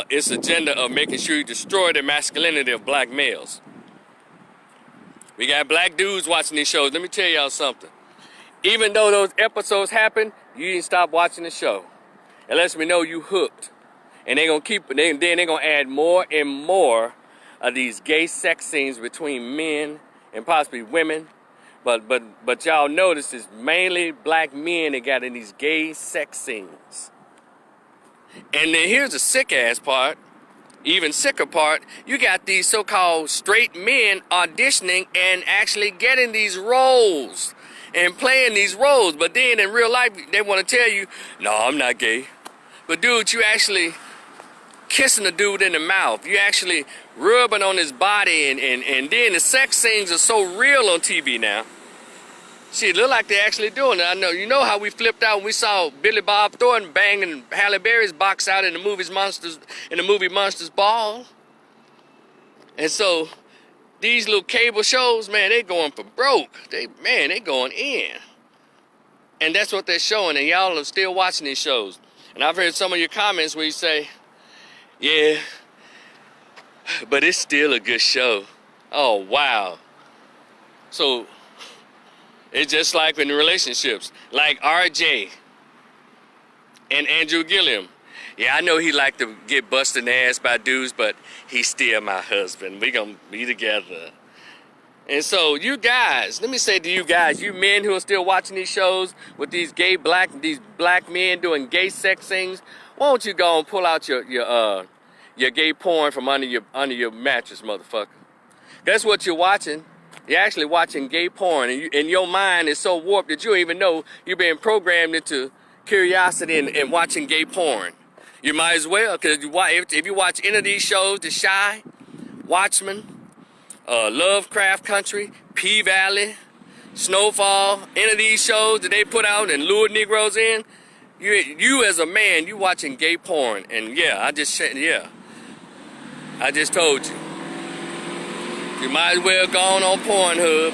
its agenda of making sure you destroy the masculinity of black males. We got black dudes watching these shows. Let me tell y'all something. Even though those episodes happen, you didn't stop watching the show. It lets me know you hooked. And they're gonna add more and more of these gay sex scenes between men and possibly women. But y'all notice it's mainly black men that got in these gay sex scenes. And then here's the sick ass part. Even sicker part, you got these so-called straight men auditioning and actually getting these roles and playing these roles. But then in real life, they want to tell you, no, I'm not gay. But dude, you actually kissing a dude in the mouth. You actually rubbing on his body, and then the sex scenes are so real on TV now. Shit, look like they're actually doing it. I know, you know how we flipped out when we saw Billy Bob Thornton banging Halle Berry's box out in the movie Monsters Ball. And so these little cable shows, man, they going for broke. They going in. And that's what they're showing, and y'all are still watching these shows. And I've heard some of your comments where you say, yeah, but it's still a good show. Oh, wow. So it's just like in relationships, like RJ and Andrew Gilliam. Yeah, I know he like to get busted in the ass by dudes, but he's still my husband. We gonna be together. And so you guys, let me say to you guys, you men who are still watching these shows with these these black men doing gay sex things, why don't you go and pull out your gay porn from under your mattress, motherfucker? That's what you're watching. You're actually watching gay porn, and your mind is so warped that you don't even know you're being programmed into curiosity and watching gay porn. You might as well, because if you watch any of these shows, The Chi, Watchmen, Lovecraft Country, P-Valley, Snowfall, any of these shows that they put out and lure Negroes in, you as a man, you watching gay porn. And yeah, I just told you. You might as well go on Pornhub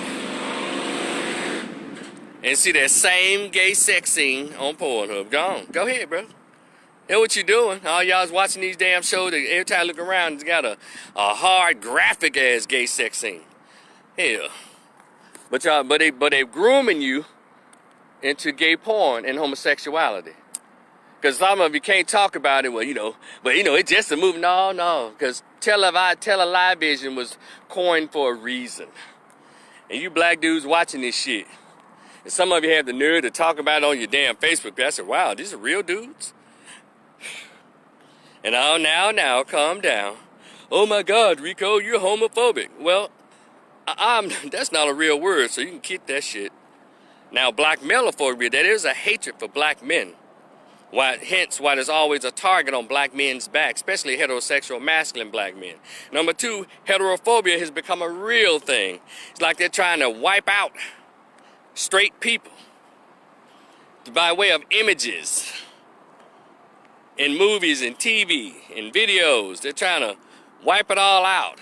and see that same gay sex scene on Pornhub. Go ahead, bro. That's what you doing. All y'all's watching these damn shows. Every time I look around, it's got a hard, graphic-ass gay sex scene. Hell. But they grooming you into gay porn and homosexuality. Because some of you can't talk about it, well, it's just a movie. No. Because television was coined for a reason. And you black dudes watching this shit. And some of you have the nerve to talk about it on your damn Facebook page. I said, wow, these are real dudes? And now, calm down. Oh my God, Rico, you're homophobic. Well, that's not a real word, so you can keep that shit. Now, blackmailophobia, that is a hatred for black men. Hence why there's always a target on black men's back, especially heterosexual masculine black men. Number two, heterophobia has become a real thing. It's like they're trying to wipe out straight people by way of images in movies and TV and videos. They're trying to wipe it all out.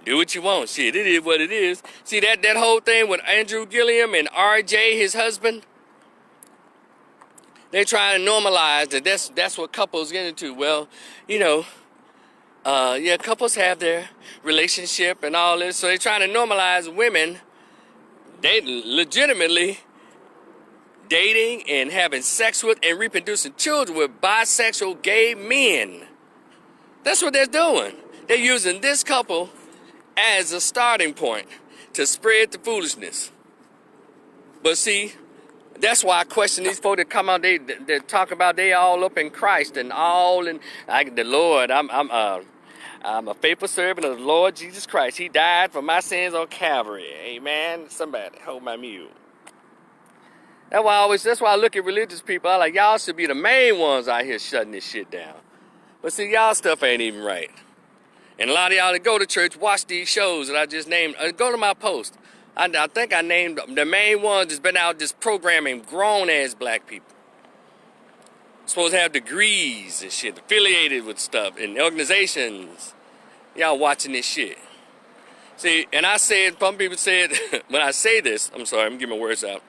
Do what you want. Shit, it is what it is. See that whole thing with Andrew Gilliam and RJ, his husband? They trying to normalize that that's what couples get into. Well, couples have their relationship and all this, so they're trying to normalize women. They legitimately dating and having sex with and reproducing children with bisexual gay men. That's what they're doing. They're using this couple as a starting point to spread the foolishness. But see, that's why I question these folks that come out, they talk about they all up in Christ and all in like the Lord. I'm a faithful servant of the Lord Jesus Christ. He died for my sins on Calvary. Amen. Somebody hold my mule. That's why I look at religious people. I like, y'all should be the main ones out here shutting this shit down. But see, y'all stuff ain't even right. And a lot of y'all that go to church watch these shows that I just named. Go to my post. I think I named the main ones that's been out just programming grown-ass black people. Supposed to have degrees and shit, affiliated with stuff and organizations. Y'all watching this shit. See, and some people said, when I say this, I'm sorry, I'm getting my words out.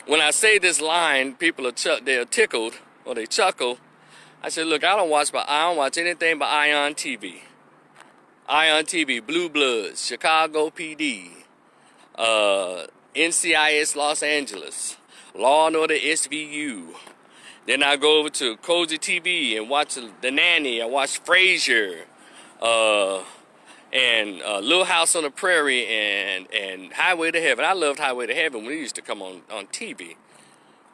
When I say this line, people they're tickled or they chuckle. I said, look, I don't watch anything but Ion TV. Ion TV, Blue Bloods, Chicago PD. NCIS Los Angeles, Law and Order SVU. Then I go over to Cozy TV and watch The Nanny. I watch Frasier, and Little House on the Prairie, and Highway to Heaven. I loved Highway to Heaven when it used to come on TV.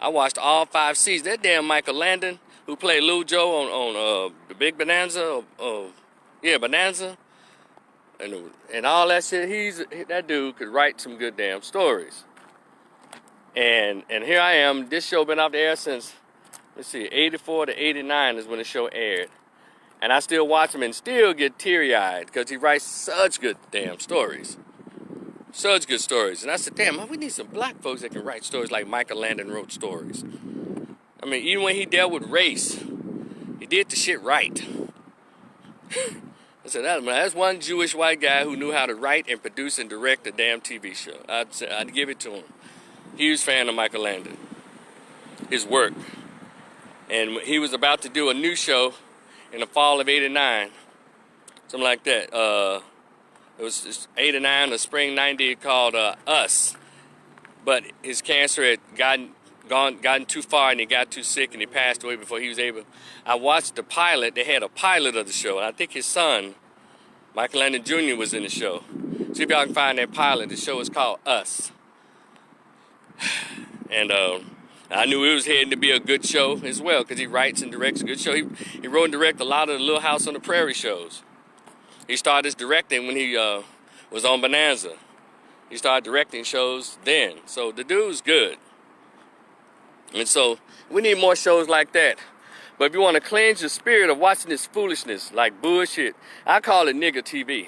I watched all 5 seasons. That damn Michael Landon, who played Lil Joe on The Big Bonanza, Bonanza. And all that shit, that dude could write some good damn stories. And here I am, this show been off the air since, 84 to 89 is when the show aired. And I still watch him and still get teary-eyed because he writes such good damn stories. Such good stories. And I said, damn, we need some black folks that can write stories like Michael Landon wrote stories. I mean, even when he dealt with race, he did the shit right. I said, that's one Jewish white guy who knew how to write and produce and direct a damn TV show. I'd give it to him. Huge fan of Michael Landon. His work. And he was about to do a new show in the fall of '89, something like that. It was '89 or spring '90 called Us. But his cancer had gotten too far, and he got too sick, and he passed away before he was able. I watched the pilot. They had a pilot of the show, and I think his son, Michael Landon Jr., was in the show. See if y'all can find that pilot. The show is called Us. And I knew it was heading to be a good show as well, because he writes and directs a good show. He wrote and directed a lot of the Little House on the Prairie shows. He started directing when he was on Bonanza. He started directing shows then. So the dude's good. And so we need more shows like that. But if you want to cleanse your spirit of watching this foolishness, like bullshit, I call it nigga TV.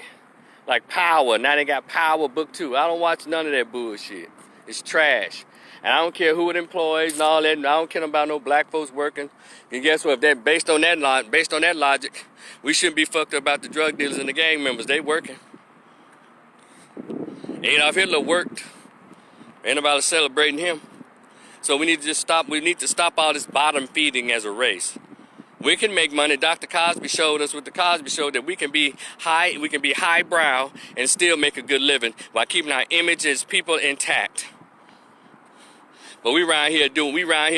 Like Power. Now they got Power Book 2. I don't watch none of that bullshit. It's trash. And I don't care who it employs and all that. I don't care about no black folks working. And guess what? If they're based on that logic, we shouldn't be fucked up about the drug dealers and the gang members. They working. Adolf Hitler worked. Ain't nobody celebrating him. So we need to just stop. We need to stop all this bottom feeding as a race. We can make money. Dr. Cosby showed us with the Cosby Show that we can be highbrow and still make a good living while keeping our image as people intact. But we around here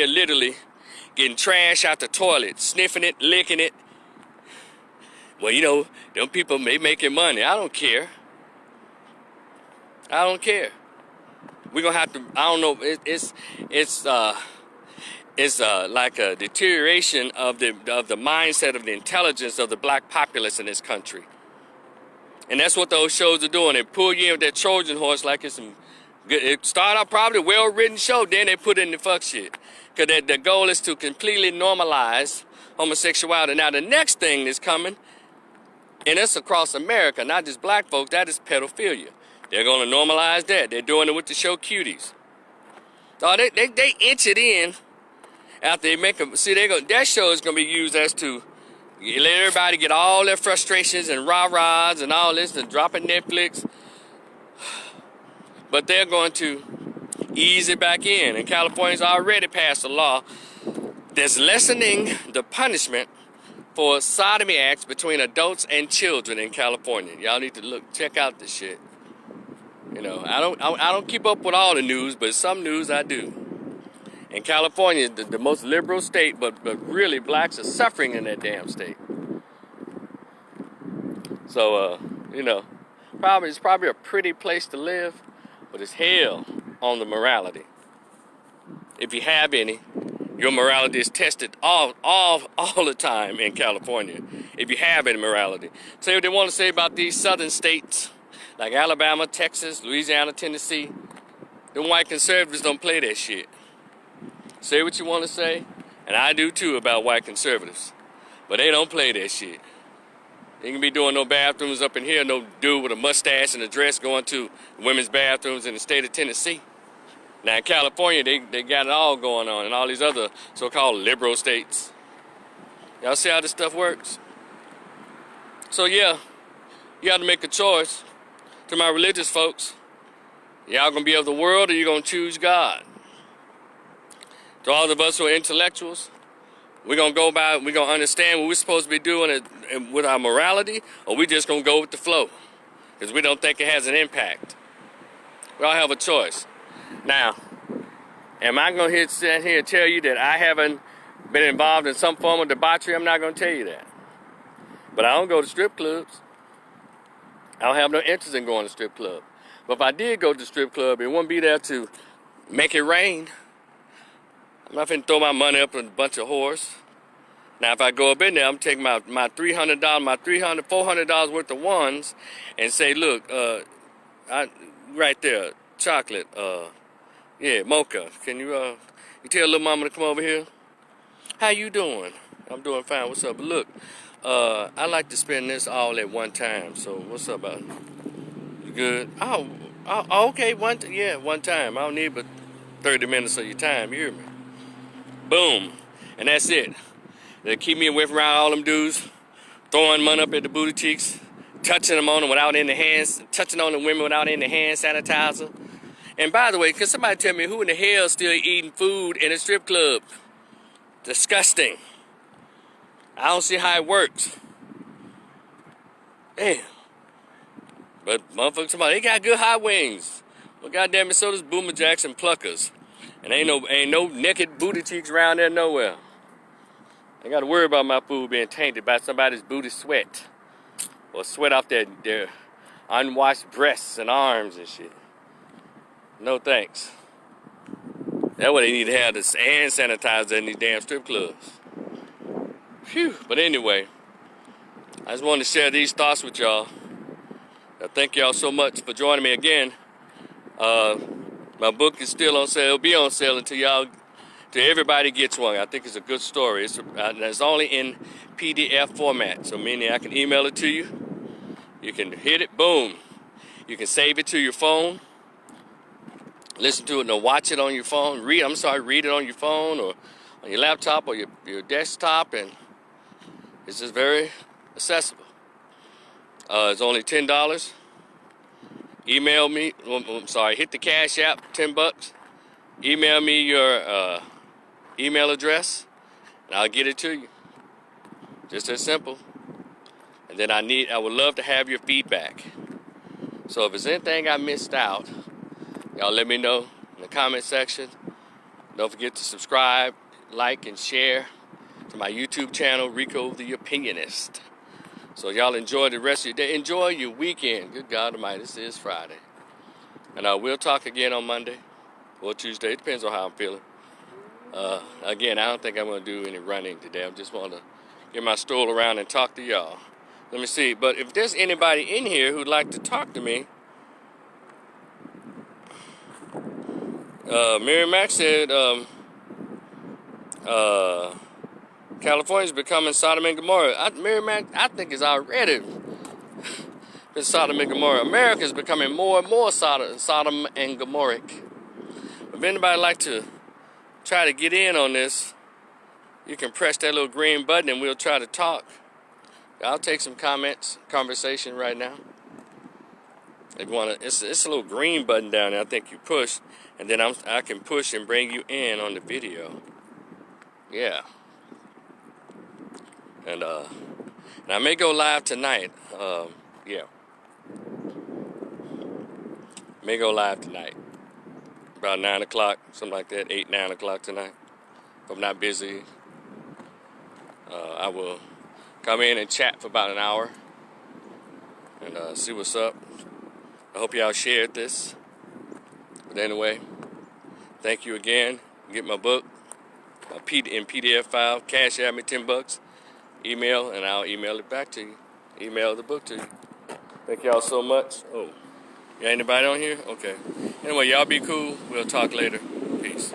literally getting trash out the toilet, sniffing it, licking it. Well, you know, them people may making money. I don't care. I don't care. We're gonna have to. I don't know. It's like a deterioration of the mindset of the intelligence of the black populace in this country. And that's what those shows are doing. They pull you in with that Trojan horse like it's some good. It started out probably a well-written show, then they put in the fuck shit. Because the goal is to completely normalize homosexuality. Now the next thing that's coming, and it's across America, not just black folks, that is pedophilia. They're going to normalize that. They're doing it with the show Cuties. So they inch it in after they make them. See, that show is going to be used as to let everybody get all their frustrations and rah-rahs and all this and drop it Netflix. But they're going to ease it back in. And California's already passed a law that's lessening the punishment for sodomy acts between adults and children in California. Y'all need to check out this shit. You know, I don't keep up with all the news, but some news I do. And California is the most liberal state, but really blacks are suffering in that damn state. So, you know, it's probably a pretty place to live, but it's hell on the morality. If you have any, your morality is tested all the time in California. If you have any morality. Say what they want to say about these southern states, like Alabama, Texas, Louisiana, Tennessee. Them white conservatives don't play that shit. Say what you want to say, and I do too about white conservatives. But they don't play that shit. They can be doing no bathrooms up in here, no dude with a mustache and a dress going to women's bathrooms in the state of Tennessee. Now in California, they got it all going on in all these other so-called liberal states. Y'all see how this stuff works? So yeah, you got to make a choice. To my religious folks, y'all gonna be of the world or you gonna choose God? To all of us who are intellectuals, we're gonna understand what we're supposed to be doing with our morality, or we just gonna go with the flow because we don't think it has an impact. We all have a choice. Now, am I gonna sit here and tell you that I haven't been involved in some form of debauchery? I'm not gonna tell you that. But I don't go to strip clubs. I don't have no interest in going to strip club. But if I did go to the strip club, it wouldn't be there to make it rain. I'm not finna throw my money up in a bunch of whores. Now, if I go up in there, I'm taking my $300, $400 worth of ones and say, look, right there, chocolate, yeah, mocha. Can you tell little mama to come over here? How you doing? I'm doing fine. What's up? But look, I like to spend this all at one time. So what's up, about you good? Oh, okay, one time. I don't need but 30 minutes of your time. You hear me? Boom, and that's it. They keep me away from around all them dudes, throwing money up at the booty cheeks, touching them on them without any hands, touching on the women without any hand sanitizer. And by the way, can somebody tell me who in the hell still eating food in a strip club? Disgusting. I don't see how it works. Damn. But motherfuckers, somebody, they got good high wings. Well, goddamn it, so does Boomer Jackson Pluckers. And ain't no naked booty cheeks around there nowhere. I ain't got to worry about my food being tainted by somebody's booty sweat. Or sweat off their unwashed breasts and arms and shit. No thanks. That's what they need to have, this hand sanitizer in these damn strip clubs. Phew. But anyway, I just wanted to share these thoughts with y'all. Thank y'all so much for joining me again. My book is still on sale. It'll be on sale until everybody gets one. I think it's a good story. It's only in PDF format, so meaning I can email it to you. You can hit it, boom. You can save it to your phone. Listen to it and watch it on your phone. Read it on your phone or on your laptop or your desktop, and it's just very accessible. It's only $10. Email me. Hit the Cash App, $10. Email me your email address, and I'll get it to you. Just as simple. And then I would love to have your feedback. So if there's anything I missed out, y'all let me know in the comment section. Don't forget to subscribe, like, and share to my YouTube channel, Rico the Opinionist. So y'all enjoy the rest of your day. Enjoy your weekend. Good God Almighty, this is Friday. And we'll talk again on Monday or Tuesday. It depends on how I'm feeling. Again, I don't think I'm going to do any running today. I just want to get my stroll around and talk to y'all. Let me see. But if there's anybody in here who'd like to talk to me, Mary Mack said California's becoming Sodom and Gomorrah. Mary Mack, I think, is already been Sodom and Gomorrah. America is becoming more and more Sodom and Gomorrhic. If anybody like to try to get in on this, you can press that little green button and we'll try to talk. I'll take some conversation right now. If you want to, it's a little green button down there. I think you push, and then I can push and bring you in on the video. Yeah. And I may go live tonight. Yeah. May go live tonight. About 9 o'clock, something like that. 8, 9 o'clock tonight. If I'm not busy, I will come in and chat for about an hour and see what's up. I hope y'all shared this. But anyway, thank you again. Get my book in PDF file. Cash at me $10. Email, and I'll email it back to you. Email the book to you. Thank y'all so much. Oh, got anybody on here? Okay. Anyway, y'all be cool. We'll talk later. Peace.